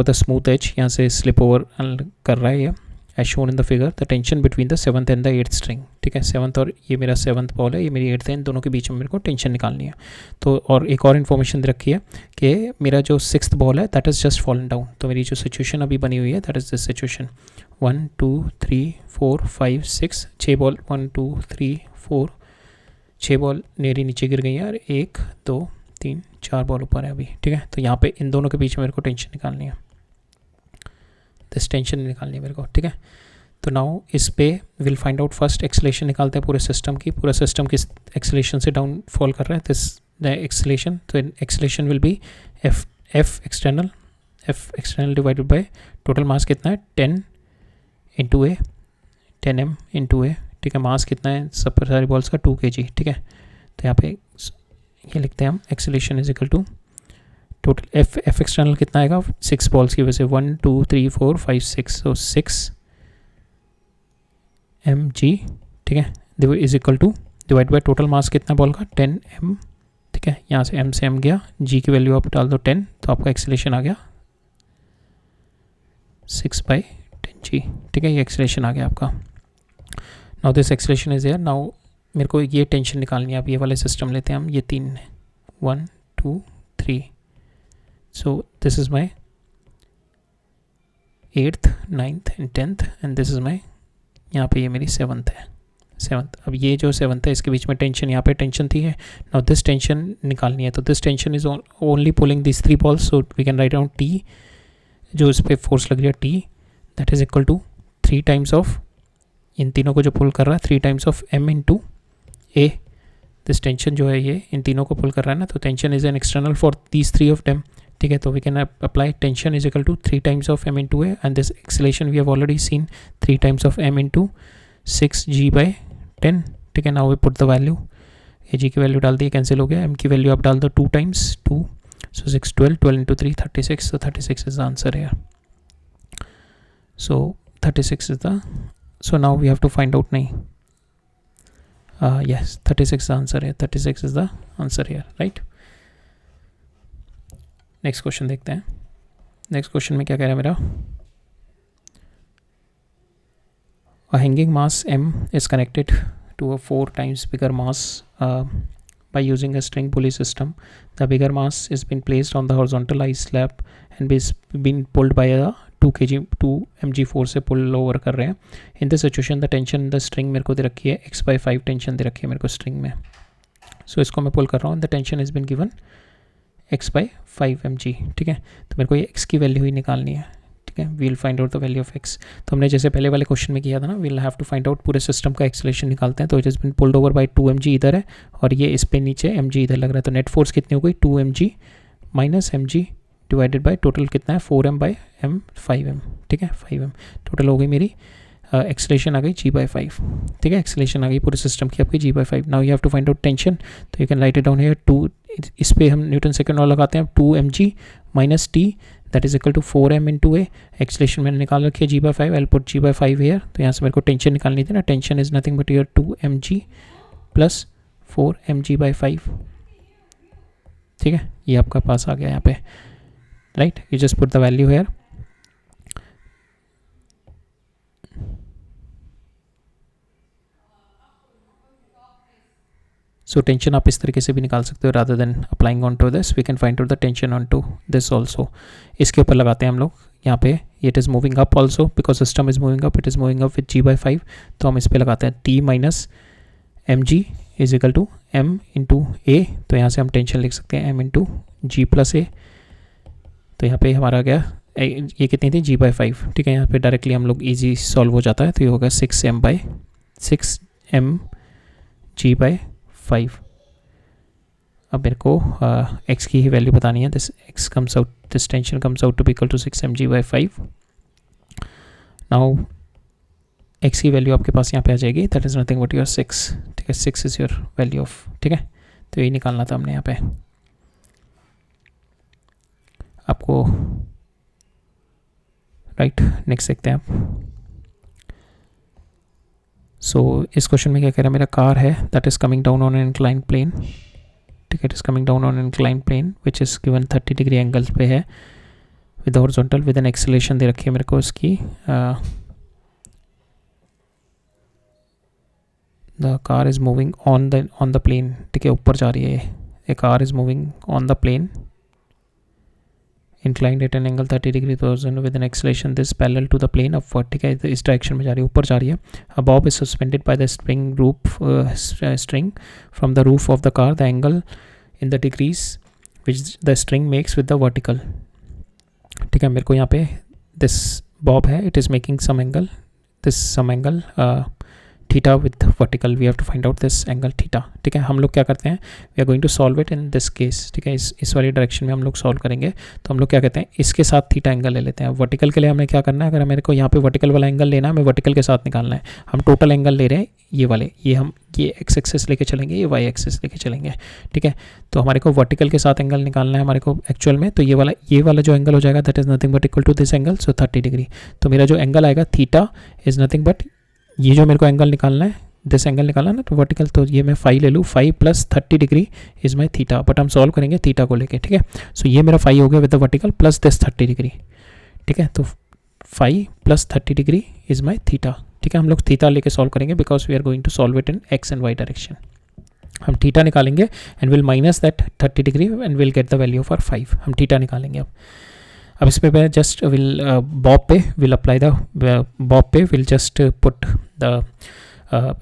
the smooth edge, यहाँ से स्लिप ओवर कर रहा है ये, as shown in the figure. The tension between the 7th and the 8th string, ठीक है। 7th और ये मेरा 7th बॉल है, ये मेरी 8th है, इन दोनों के बीच में मेरे को टेंशन निकालनी है। तो और एक और इन्फॉर्मेशन दे रखी है कि मेरा जो 6th बॉल है that is just fallen down, तो मेरी जो सिचुएशन अभी बनी हुई है that is this situation 1 2 3 4 5 6, 6 ball 1 2 3 4, 6 ball मेरी नीचे गिर गई है और 1 2 3 4 बॉल ऊपर है अभी, ठीक है। तो यहाँ पे इन दोनों के बीच में मेरे को टेंशन निकालनी है, दिस टेंशन निकालनी है मेरे को, ठीक है। तो नाउ इस पे will find out first acceleration निकालते हैं पूरे सिस्टम की, पूरा सिस्टम किस एक्सेलेरेशन से डाउन फॉल कर रहा है, दिस द एक्सेलेरेशन। तो acceleration will B F external divided by total mass कितना है 10 इंटू ए 10m इंटू ए, ठीक है। मास कितना है सब सारी बॉल्स का 2 kg, ठीक है। तो यहाँ पे ये लिखते हैं हम acceleration is equal to total F external कितना आएगा 6 बॉल्स की वजह से 1 2 3 4 5 6, तो 6 mg, ठीक है, is equal to divide by total mass कितना बॉल का 10m, ठीक है। यहाँ से m से m गया, g की वैल्यू आप डाल दो 10, तो आपका एक्सेलेरेशन आ गया 6/10g, ठीक है। ये एक्सेलेरेशन आ गया आपका। Now this acceleration is there. Now मेरे को ये टेंशन निकालनी है, आप ये वाले सिस्टम लेते हैं हम, ये 3 है 1 2 3, सो this is my 8th 9th and 10th and this is माई, यहाँ पे ये मेरी 7th है 7th। अब ये जो 7th है इसके बीच में टेंशन, यहाँ पे टेंशन थी है। नाउ दिस टेंशन निकालनी है, तो this tension is only pulling this 3 balls, so we can write down T, जो इस पर फोर्स लग रही है T, that is equal to 3 times of, इन तीनों को जो पुल कर रहा है 3 times of m into a. This tension जो है ये इन तीनों को पुल कर रहा है ना, तो tension is an external for these 3 of them, ठीक है। तो we can apply tension is equal to 3 times of m into a, and this acceleration we have already seen 3 times of m into 6g/10, ठीक है। Now we put the value, a g की value डाल दी, cancel हो गया, m की value आप डाल दो 2 times 2, so 6 12 into 3 36, so 36 is the answer here. So 36 is the, so now we have to find out nahi, yes 36 is the answer here, 36 is the answer here, right. Next question देखते हैं। Next question में क्या कह रहा है मेरा, a hanging mass m is connected to a 4 times bigger mass by using a string pulley system. The bigger mass is been placed on the horizontal ice slab and is been pulled by a 2 mg force से pull over कर रहे हैं। In this situation the tension in the string मेरे को दे रखी है x/5 tension दे रखी है मेरे को स्ट्रिंग में, सो इसको मैं पुल कर रहा हूँ, the tension is been given x/5 mg, ठीक है। तो मेरे को ये x की वैल्यू ही निकालनी है, ठीक है। We'll find out the value of x। तो हमने जैसे पहले वाले क्वेश्चन में किया था ना, we'll have to find out पूरे सिस्टम का एक्सेलेरेशन निकालते हैं। तो it is been pulled over by 2 mg इधर है और ये इस पे नीचे mg इधर लग रहा है, तो नेट फोर्स कितनी हो गई 2 mg minus mg divided by total कितना है 4m/m 5m, ठीक है 5m टोटल हो गई मेरी एक्सेलेरेशन आ गई g/5, ठीक है। एक्सेलेरेशन आ गई पूरे सिस्टम की आपकी g/5। Now you have to find out tension, तो you can write it down here 2 इस पे हम न्यूटन सेकेंड लॉ लगाते हैं, 2mg minus T that is equal to 4m into a. Acceleration मैंने निकाल रखी है g/5, I put g/5 hair. तो यहाँ से मेरे को टेंशन निकालनी थी ना, tension is nothing but your 2mg plus 4mg/5, ठीक है, ये आपका पास आ गया यहाँ पे, right. You just put the value here. So tension आप इस तरीके से भी निकाल सकते हो, rather than applying on to this we can find out the tension on to this also. इसके ऊपर लगाते हैं हम लोग यहाँ पे, it is moving up also because system is moving up, it is moving up with g/5। तो हम इस पर लगाते हैं t minus mg is equal to m into a. तो यहाँ से हम टेंशन लिख सकते हैं m into g plus a. तो यहाँ पे हमारा गया ये कितनी थी g/5, ठीक है। यहाँ पे डायरेक्टली हम लोग ईजी सॉल्व हो जाता है, तो ये होगा 6m/5। अब मेरे को x की ही वैल्यू बतानी है। This tension comes out to be equal to 6mg/5। Now x की वैल्यू आपके पास यहाँ पे आ जाएगी, that is nothing but your 6, ठीक है। 6 इज़ योर वैल्यू ऑफ, ठीक है। तो यही निकालना था हमने यहाँ पे आपको, राइट। नेक्स्ट देखते हैं आप। सो इस क्वेश्चन में क्या कह रहा है, मेरा कार है that is coming down on an inclined plane, ठीक है। It is coming down on an inclined plane which is given 30 degree angle पे है with horizontal with an acceleration दे रखी है मेरे को उसकी। The car is moving on the plane, ठीक है, ऊपर जा रही है। A car is moving on the plane inclined at an angle 30 degree with an acceleration this parallel to the plane upward, ठीक है। इस डायरेक्शन में जा रही है, ऊपर जा रही है। A bob is suspended by the string from the roof of the car. The angle in the degrees which the string makes with the vertical, ठीक है। मेरे को यहाँ पे this bob है, it is making some angle theta with vertical, we have to find out this angle theta, ठीक है। हम लोग क्या करते हैं, we are going to solve it in this case, ठीक है। इस वाली डायरेक्शन में हम लोग सॉल्व करेंगे। तो हम लोग क्या कहते हैं, इसके साथ थीटा एंगल ले लेते हैं। वर्टिकल के लिए हमें क्या करना है, अगर मेरे को यहाँ पे वर्टिकल वाला एंगल लेना है, हमें वर्टिकल के साथ निकालना है। हम टोटल एंगल ले रहे हैं ये वाले, हम ये एक्स एक्सिस लेके चलेंगे, ये वाई एक्सिस लेके चलेंगे, ठीक है। तो हमारे को वर्टिकल के साथ एंगल निकालना है हमारे को एक्चुअल में। तो ये वाला जो एंगल हो जाएगा that is nothing but equal to this angle, so 30 degree. तो मेरा जो एंगल आएगा थीटा इज़ नथिंग बट, ये जो मेरे को एंगल निकालना है, दिस एंगल निकालना ना, तो वर्टिकल, तो ये मैं 5 ले लूँ, 5 plus 30 degree is my theta, but हम सॉल्व करेंगे थीटा को लेके, ठीक है। सो ये मेरा 5 हो गया with the vertical plus this 30 degree, ठीक है। तो 5 plus 30 degree is my theta, ठीक है। हम लोग थीटा लेके सॉल्व करेंगे because we are going to solve it in x and y direction. हम थीटा निकालेंगे and will minus that 30 degree and will get the value for 5। हम theta निकालेंगे अब इस पे जस्ट विल बॉब पे विल अप्लाई द बॉब पे will just put the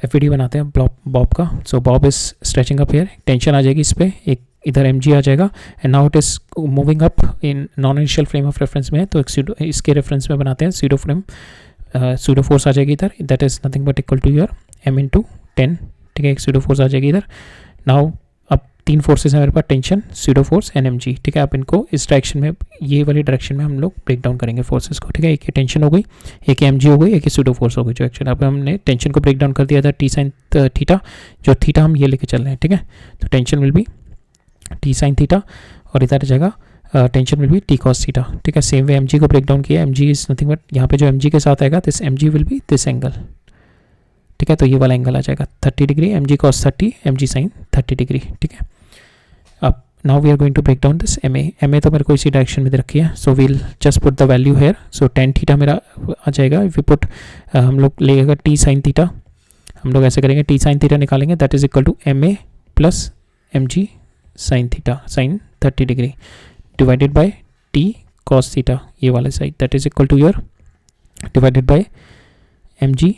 FBD बनाते हैं बॉब का। So bob is stretching up here, tension आ जाएगी इस पर, एक इधर mg आ जाएगा and now it is moving up in non inertial frame of reference में है। तो इसके रेफरेंस में बनाते हैं सीडो फोर्स आ जाएगी इधर, that is nothing but equal to your m into 10, ठीक है। एक सीडो फोर्स आ जाएगी इधर। नाउ अब 3 फोर्सेज हैं मेरे पास, tension, pseudo force and mg, ठीक है। आप इनको इस डायरेक्शन में, ये वाली डायरेक्शन में हम लोग ब्रेक डाउन करेंगे फोर्सेस को, ठीक है। एक टेंशन हो गई, एक mg हो गई, एक सीडो फोर्स हो गई। जो एक्चुअली अब हमने टेंशन को ब्रेक डाउन कर दिया था t साइन थीटा, जो थीटा हम ये लेके चल रहे हैं, ठीक है। तो tension will B t sine theta और इधर जगह tension will B t cos theta, ठीक है। सेम वे mg को ब्रेक डाउन किया, mg इज नथिंग बट, यहाँ पे जो mg के साथ आएगा this mg will be this angle, ठीक है। तो ये वाला एंगल आ जाएगा 30 degree, mg cos 30, mg sine 30 degree, ठीक है। अब now we are going to break down this ma तो मेरे को इसी डायरेक्शन में दे रखी है। So we'll just put the value here. So tan theta मेरा आ जाएगा, इफ यू पुट, हम लोग लेगा t साइन थीटा, हम लोग ऐसे करेंगे, t साइन थीटा निकालेंगे, that is equal to ma plus mg sine theta sine 30 degree divided by t cos theta, ये वाले side, that is equal to your divided by mg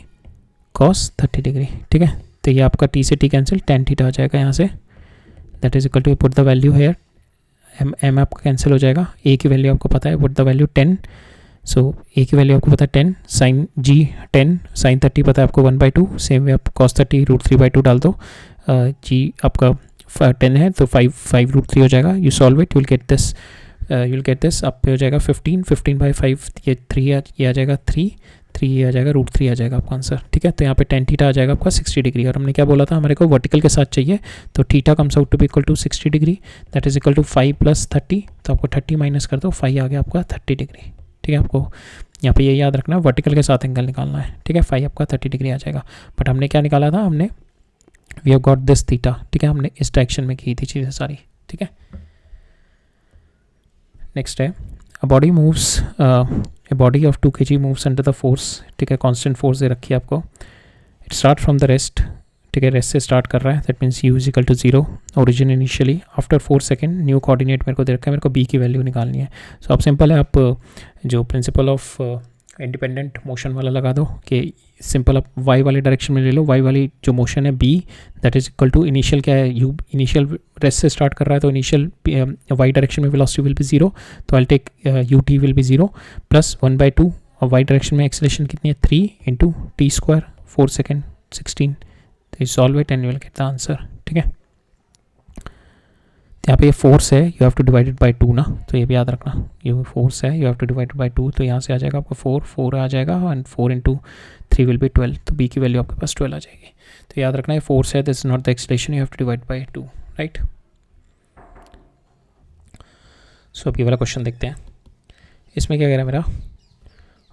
cos 30 degree, ठीक है। तो ये आपका t से t cancel, tan theta आ जाएगा यहाँ से, that is equal to, put the value here, m आपका कैंसिल हो जाएगा, a की वैल्यू आपको पता है, put the value 10। So a की वैल्यू आपको पता है 10, साइन g 10, साइन 30 पता है आपको 1/2, सेम वे आप cos 30 √3/2 डाल दो, g आपका 10 है तो 5 √3 हो जाएगा। You solve it, you will get this, आप पे हो जाएगा 15 15/5, ये 3 ये आ जाएगा 3, 3 आ जाएगा, √3 आ जाएगा आपका आंसर, ठीक है। तो यहाँ पे tan थीटा आ जाएगा आपका 60 डिग्री, और हमने क्या बोला था, हमारे को वर्टिकल के साथ चाहिए, तो theta comes out to be equal to 60 degree, that is equal to 5 + 30, तो आपको 30 माइनस कर दो, 5 आ गया आपका 30 डिग्री, ठीक है। आपको यहाँ पे ये याद रखना है, वर्टिकल के साथ एंगल निकालना है, ठीक है। 5 आपका 30 डिग्री आ जाएगा, बट हमने क्या निकाला था, हमने we have got this theta, ठीक है, हमने इस डायरेक्शन में की थी चीज़ें सारी, ठीक है। नेक्स्ट है a body moves, a body of 2 kg moves under the force, ठीक है, कांस्टेंट फोर्स दे रखी है आपको, it start from the rest, ठीक है, रेस्ट से स्टार्ट कर रहा है, that means u equal to 0, origin initially, after 4 second new coordinate मेरे को दे रखा है, मेरे को b की वैल्यू निकालनी है। सो अब सिंपल है, आप जो प्रिंसिपल ऑफ इंडिपेंडेंट मोशन वाला लगा दो कि सिंपल आप y वाले डायरेक्शन में ले लो, y वाली जो मोशन है b, that is equal to initial क्या है, u इनिशियल रेस्ट से स्टार्ट कर रहा है, तो इनिशियल y डायरेक्शन में वेलोसिटी विल बी 0, तो I take ut will be 0 plus 1/2, और y डायरेक्शन में एक्सेलरेशन कितनी है 3 × t², 4 सेकेंड 16, तो ये solve it and you will get the answer, ठीक है। यहाँ पे ये फोर्स है, you have to divide it by 2 ना, तो ये भी याद रखना, ये फोर्स है, you have to divide by 2, तो यहाँ से आ जाएगा आपका 4 आ जाएगा, एंड 4 × 3 विल बी 12, तो b की वैल्यू आपके पास 12 आ जाएगी। तो याद रखना, ये फोर्स है, this is not the acceleration, you have to divide by 2, right. So अब ये वाला क्वेश्चन देखते हैं, इसमें क्या कह रहा है मेरा,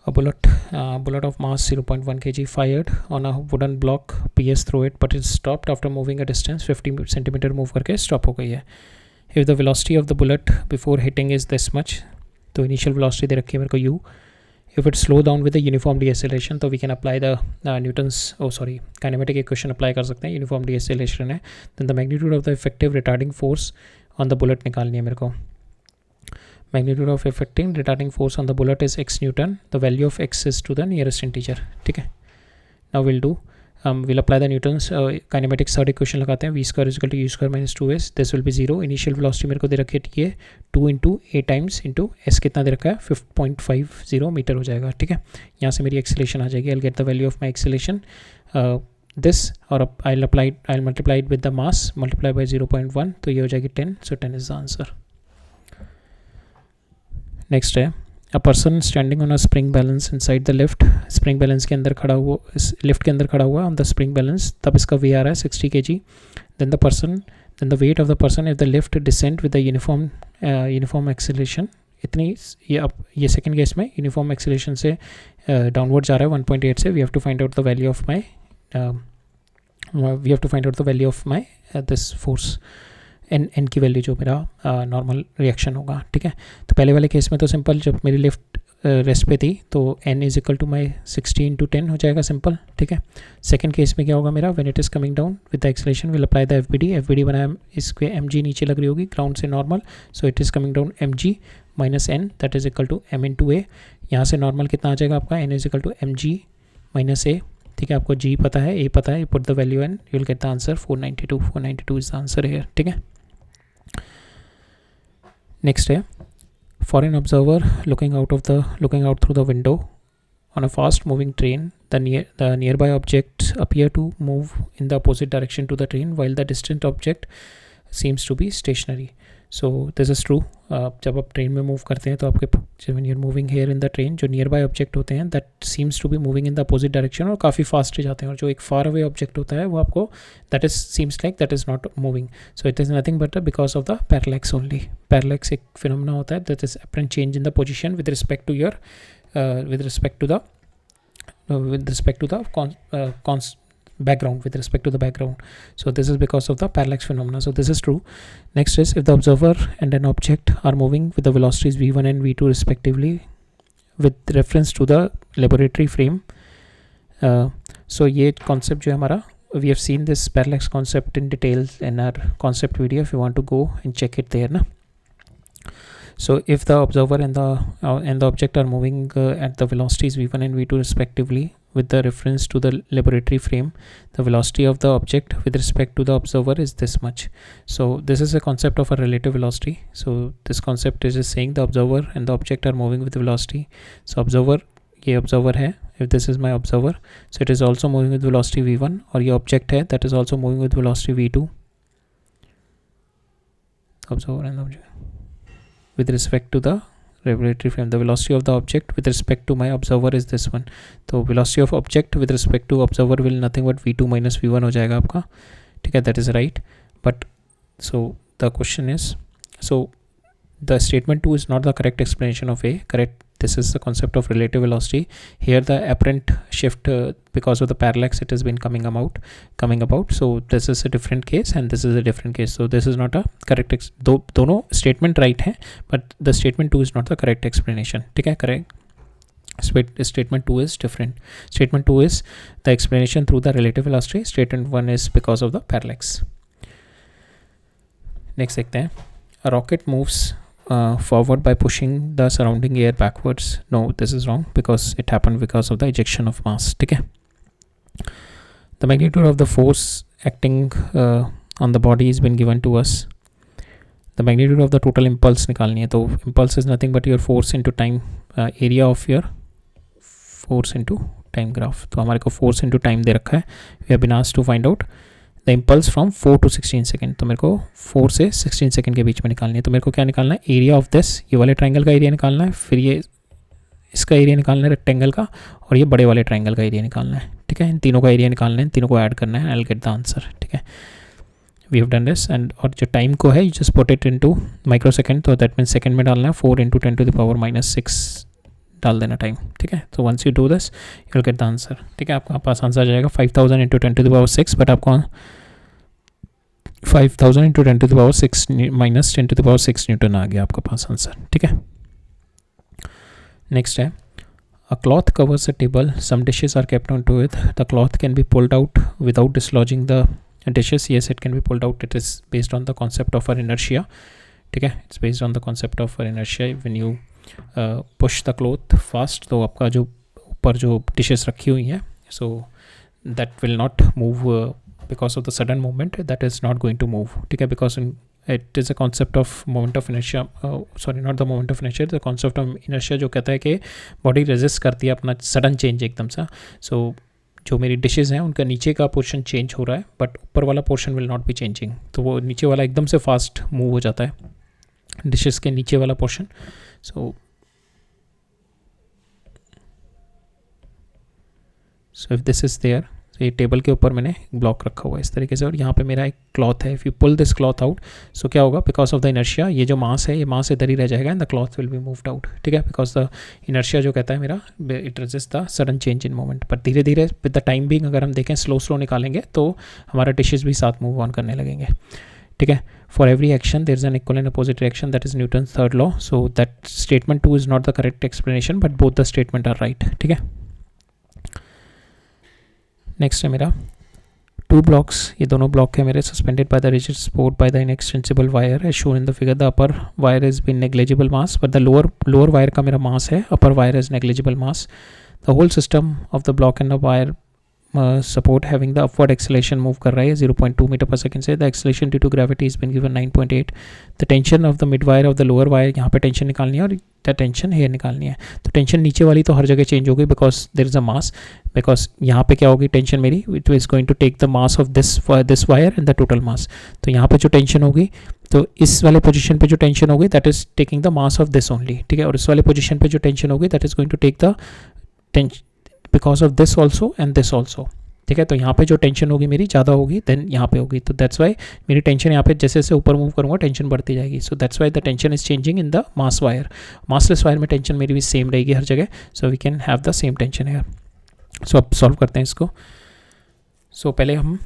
a bullet of mass 0.1 kg fired on a wooden block, PS through it, but it stopped after moving a distance 50 cm, move करके स्टॉप हो गई है। If the velocity of the bullet before hitting is this much, तो initial velocity दे रखी है मेरे को u, if it slow down with the uniform deceleration, तो we can apply the kinetic equation apply कर सकते हैं, uniform deceleration है, then the magnitude of the effective retarding force on the bullet निकालनी है मेरे को। Magnitude of effective retarding force on the bullet is x Newton, the value of x is to the nearest integer, ठीक है। Now we'll apply the Newton's kinematics third equation लगाते हैं, v square is equal to u square minus 2s, this will be 0, initial velocity मेरे को दे रखी है ये 2 × a times into s कितना दे रखा है 5.50 मीटर हो जाएगा, ठीक है। यहाँ से मेरी एक्सेलरेशन आ जाएगी, I'll get the value of my acceleration, this, और I'll multiply it with the mass, multiply by 0.1, तो ये हो जाएगी 10, so 10 is the answer। Next है a person standing on a spring balance inside the lift, spring balance के अंदर खड़ा हुआ, इस लिफ्ट के अंदर खड़ा हुआ ऑन द स्प्रिंग बैलेंस, तब इसका वी आ रहा है 60 kg, then the weight of the person if the lift descent with the uniform acceleration, इतनी ये सेकंड केस में यूनिफॉर्म एक्सेलरेशन से डाउनवर्ड जा रहा है 1.8 से, we have to find out the value of my this force, N की value जो मेरा नॉर्मल रिएक्शन होगा, ठीक है। तो पहले वाले केस में तो सिंपल, जब मेरी लिफ्ट रेस्ट पे थी तो n is equal to my 60 × 10 हो जाएगा सिंपल, ठीक है। सेकंड केस में क्या होगा मेरा, when it is coming down with the acceleration will apply the F बनाया, इसके mg नीचे लग रही होगी ग्राउंड से normal, so it is coming down mg minus n, that is equal to m × a, यहाँ से नॉर्मल कितना आ जाएगा आपका, n is equal to mg minus a, ठीक है। आपको g पता है, a पता है, put the value N, you will get the answer 492 is the answer here, ठीक है। नेक्स्ट है for an observer looking out through the window on a fast moving train, the nearby objects appear to move in the opposite direction to the train while the distant object seems to be stationary, so this is true। जब आप train में move करते हैं तो आपके when you're moving here in the train, जो near by object होते हैं that seems to be moving in the opposite direction, और काफ़ी फास्ट जाते हैं, और जो एक फार अवे ऑब्जेक्ट होता है वो आपको seems like that is not moving, so it is nothing but because of the parallax only। parallax एक फिनोमेना होता है, that is apparent change in the position with respect to the background, so this is because of the parallax phenomena, so this is true। Next is if the observer and an object are moving with the velocities v1 and v2 respectively with reference to the laboratory frame, so ये concept जो है हमारा, we have seen this parallax concept in detail in our concept video, if you want to go and check it there na। So if the observer and the object are moving at the velocities v1 and v2 respectively with the reference to the laboratory frame, the velocity of the object with respect to the observer is this much, so this is a concept of a relative velocity, so this concept is just saying the observer and the object are moving with velocity, so ये observer है, if this is my observer, so it is also moving with velocity v1, और ये object है, that is also moving with velocity v2, observer and object with respect to the regulatory frame, the velocity of the object with respect to my observer is this one. तो velocity of object with respect to observer will nothing but v2 minus v1 हो जाएगा आपका. ठीक है, that is right. But so the question is, so the statement 2 is not the correct explanation of A. Correct, this is the concept of relative velocity. Here the apparent shift because of the parallax it has been coming about. So this is a different case and this is a different case. So this is not a correct दोनों statement right हैं, but the statement 2 is not the correct explanation. ठीक है, correct. Statement 2 is different. Statement 2 is the explanation through the relative velocity. Statement 1 is because of the parallax. Next देखते हैं. A rocket moves forward by pushing the surrounding air backwards. No, this is wrong because it happened because of the ejection of mass. ठीक है. The magnitude of the force acting on the body has been given to us. The magnitude of the total impulse निकालनी है. तो impulse is nothing but your force into time, area of your force into time graph. तो हमारे को force into time दे रखा है. We have been asked to find out the impulse from 4 to 16 second. तो मेरे को 4 से 16 सेकेंड के बीच में निकालनी है. तो मेरे को क्या निकालना है, एरिया ऑफ दिस, ये वाले ट्राइंगल का एरिया निकालना है, फिर ये इसका एरिया निकालना है रेक्टेंगल का, और ये बड़े वाले ट्राइंगल का एरिया निकालना है. ठीक है, इन तीनों का एरिया निकालना है, इन तीनों को ऐड करना है, I will get the answer. ठीक है, we have done this. And और जो टाइम को है, you just put it into micro second, तो दैट मीन्स सेकेंड में डालना है. 4 × 10⁻⁻⁶ डाल देना टाइम. ठीक है, तो once you do this you will get the answer. ठीक है, आपका पास आंसर आ जाएगा 5000 × 10⁻⁶, बट आपको 5000 × 10⁻⁶ माइनस 10⁻⁶ न्यूटन आ गया आपका पास आंसर. ठीक है, नेक्स्ट है, a cloth covers a table, some dishes are kept on to it, the cloth can be pulled out without dislodging the dishes. Yes, it can be pulled out. It is based on the concept of our inertia. ठीक है, it's based on the concept of our inertia. When you push the cloth fast, तो आपका जो ऊपर जो dishes रखी हुई हैं, so that will not move because of the sudden movement. That is not going to move. ठीक है, because it is a concept of moment of inertia. Sorry, not the moment of inertia. The concept of inertia जो कहता है कि body resist करती है अपना sudden change एकदम सा. So जो मेरी डिशेज़ हैं उनका नीचे का पोर्शन चेंज हो रहा है, बट ऊपर वाला portion will not be changing. तो वो नीचे वाला एकदम से फास्ट मूव हो जाता है, डिशेज़ के नीचे वाला portion. So if this is there, ये टेबल के ऊपर मैंने ब्लॉक रखा हुआ है इस तरीके से, और यहाँ पे मेरा एक क्लॉथ है. If you pull this cloth out, so क्या होगा, बिकॉज ऑफ द इनर्शिया ये जो मास है, ये मास इधर ही रह जाएगा and the cloth will be moved out. ठीक है, बिकॉज द इनर्शिया जो कहता है मेरा, it resist the sudden change in moment. पर धीरे धीरे विद द टाइम बीइंग अगर हम देखें स्लो निकालेंगे तो हमारा डिशेज़ भी साथ मूव ऑन करने लगेंगे. ठीक है, for every action there is an equal and opposite reaction, that is Newton's third law. So that statement 2 is not the correct explanation, but both the statement are right. ठीक है, next है मेरा 2 blocks. ये दोनों block है मेरे, suspended by the rigid support by the inextensible wire as shown in the figure. The upper wire is been negligible mass, but the lower wire का मेरा मास है, upper wire is negligible mass. The whole system of the block and the wire support having the upward acceleration move कर रहा है 0.2 meter पर second से. The acceleration due to gravity is been given 9.8. The tension of the mid wire of the lower wire, यहाँ पे tension निकालनी है और द टेंशन हेयर निकालनी है. तो टेंशन नीचे वाली तो हर जगह चेंज होगी because there is a mass. Because यहाँ पे क्या होगी टेंशन मेरी, it is going to take the mass of this wire and the total mass. तो यहाँ पे जो टेंशन होगी, तो इस वाले पोजीशन पे जो टेंशन होगी that is taking the mass of this only. ठीक है, और इस वाले पोजीशन पे जो टेंशन होगी that is going to take the tension because of this also and this also. ठीक है, तो यहाँ पे जो टेंशन होगी मेरी ज़्यादा होगी देन यहाँ पे होगी. तो दैट्स वाई मेरी टेंशन यहाँ पे जैसे जैसे ऊपर मूव करूँगा टेंशन बढ़ती जाएगी. So that's why the tension is changing in the mass wire. Massless wire में टेंशन मेरी भी सेम रहेगी हर जगह. So we can have the same tension here. So अब सॉल्व करते हैं इसको. सो पहले हम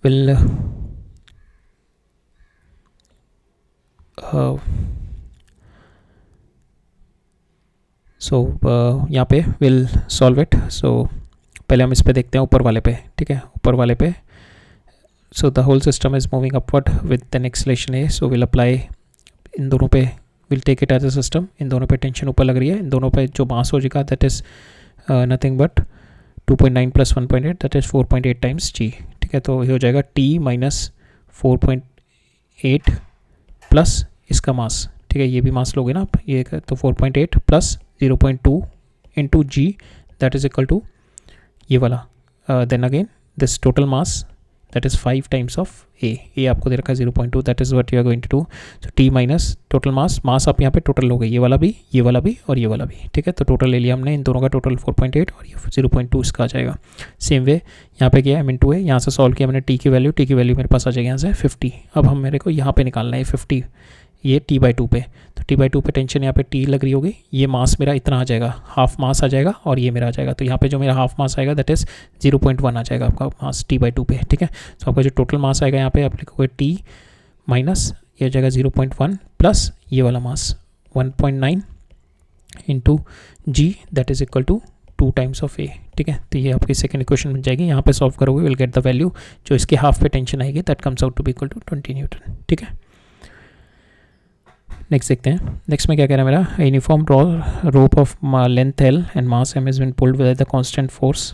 विल यहाँ पे विल सॉल्व इट. सो पहले हम इस पे देखते हैं ऊपर वाले पे. ठीक है, ऊपर वाले पे. So the whole system is moving upward with an acceleration a. So will apply इन दोनों पे, will take it as a system. इन दोनों पे टेंशन ऊपर लग रही है, इन दोनों पे जो मास हो जाएगा that is nothing but 2.9 + 1.8 that is 4.8 times g. ठीक है, तो ये हो जाएगा t - 4.8 प्लस इसका मास. ठीक है, ये भी मास लोगे ना आप, ये तो 4.8 plus 0.2 into g that is equal to ये वाला. Then again this total mass that is 5 times of a आपको दे रखा है 0.2, that is what you are going to do. तो टी माइनस टोटल मास आप यहाँ पे टोटल लोगे, ये वाला भी और ये वाला भी. ठीक है, तो टोटल ले लिया हमने इन दोनों का टोटल 4.8 और ये 0.2 इसका आ जाएगा. सेम वे यहाँ पे किया m × a, यहाँ से सॉल्व किया मैंने टी की वैल्यू मेरे पास आ जाएगी यहाँ से 50. अब हम मेरे को यहाँ पे निकालना है 50, ये t/2 पे. तो t/2 पे टेंशन यहाँ पे t लग रही होगी, ये मास मेरा इतना आ जाएगा, हाफ मास आ जाएगा और ये मेरा आ जाएगा. तो यहाँ पे जो मेरा हाफ मास आएगा दैट इज़ 0.1 आ जाएगा आपका मास t/2 पे. ठीक है, तो आपका जो टोटल मास आएगा यहाँ पे आप लिखोगे t माइनस ये हो जाएगा 0.1 प्लस ये वाला mass 1.9 into g that is equal to 2 times of a. ठीक है, तो ये आपकी सेकंड इक्वेशन बन जाएगी. यहाँ पे सॉल्व करोगे विल गेट द वैल्यू जो इसके हाफ पे टेंशन आएगी that comes out to be equal to 20 newton. ठीक है, नेक्स्ट देखते हैं. नेक्स्ट में क्या कह रहा है मेरा, uniform rope of length L and mass M is been pulled with the constant force.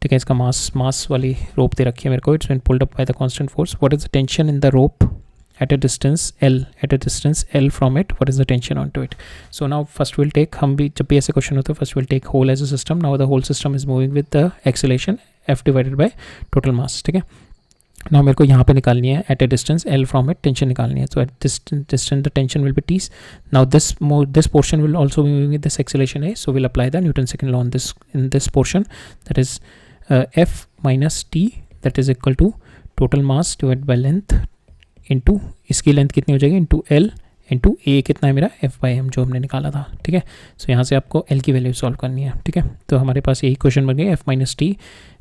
ठीक है, इसका मास वाली रोप दे रखी है मेरे को. It's been pulled up by the constant force. What is the tension in the rope at a distance L from it, what is the tension onto it? So now first we'll take, हम भी जब भी ऐसे question होते हैं first we'll take whole as a system. Now the whole system is moving with the acceleration F divided by total mass. ठीक है, now मेरे को यहाँ पे निकालनी है at a distance L from it tension निकालनी है. So at this distance the tension will be T. Now this portion will also be moving with this acceleration A, so we'll apply the Newton's second law in this portion, that is F minus T that is equal to total mass divided by length into इसकी length कितनी हो जाएगी into L into ए कितना है मेरा F/m जो हमने निकाला था. ठीक है, सो यहाँ से आपको L की वैल्यू सॉल्व करनी है. ठीक है, तो हमारे पास यही क्वेश्चन बन गया F माइनस टी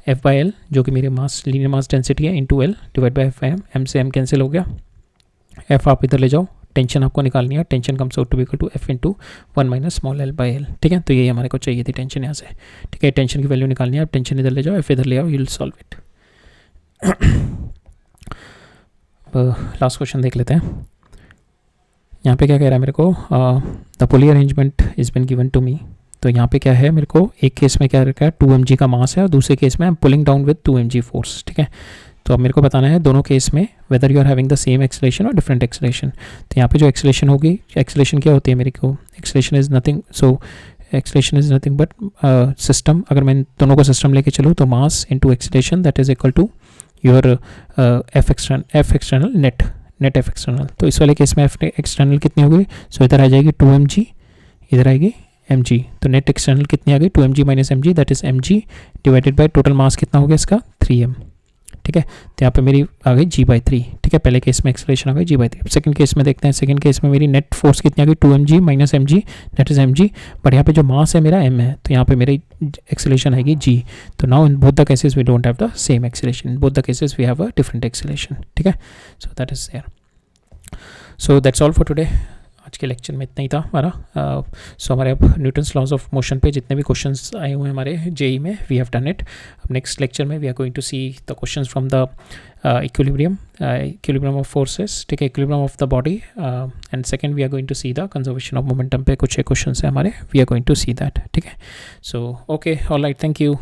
F/L जो कि मेरे लीनियर मास डेंसिटी है into L divide by F/m. M से M कैंसिल हो गया, F आप इधर ले जाओ, टेंशन आपको निकालनी है, tension comes out to be equal to F into 1 minus small L/L. ठीक है, तो यही हमारे को चाहिए थी टेंशन यहाँ से. ठीक है, टेंशन की वैल्यू निकालनी है, आप टेंशन इधर ले जाओ, F इधर ले आओ, you will solve it. Last question देख लेते हैं. यहाँ पे क्या कह रहा है मेरे को, the pulley arrangement is been given to me. तो यहाँ पे क्या है मेरे को, एक केस में क्या रखा है 2 mg का मास है और दूसरे केस में I am pulling down with 2 mg force. ठीक है, तो अब मेरे को बताना है दोनों केस में whether you are having the same acceleration और डिफरेंट एक्सेलरेशन. तो यहाँ पे जो एक्सेलरेशन होगी, एक्सेलरेशन क्या होती है मेरे को, acceleration is nothing but system. अगर मैं दोनों को सिस्टम लेके चलूँ तो mass into acceleration that is equal to your F external net F external. तो इस वाले केस में एफ एक्सटर्नल कितनी होगी, सो इधर आ जाएगी 2 mg, इधर आएगी mg. तो नेट एक्सटर्नल कितनी आ गई 2 mg minus mg that is mg divided by total mass कितना हो गया इसका 3m. ठीक है, तो यहाँ पे मेरी आ गई g/3. ठीक है, पहले केस में एक्सेलरेशन आ गई g/3. सेकंड केस में देखते हैं, सेकंड केस में मेरी नेट फोर्स कितनी आ गई 2 mg minus mg that is mg, but यहाँ पे जो मास है मेरा m है, तो यहाँ पे मेरी एक्सेलरेशन आएगी g. तो now in both the cases we don't have the same acceleration, in both the cases we have a different acceleration. ठीक है, so that is there. So that's all for today. आज के lecture में इतना ही था हमारा. सो हमारे अब न्यूटन्स लॉज ऑफ मोशन पे जितने भी क्वेश्चंस आए हुए हैं हमारे जेई में, वी हैव डन इट. अब नेक्स्ट लेक्चर में we are going to see the questions from the equilibrium of forces. ठीक है, equilibrium of the body, and second we are going to see the conservation of momentum पे कुछ questions है हमारे, we are going to see that. ठीक है, so okay, all right, thank you.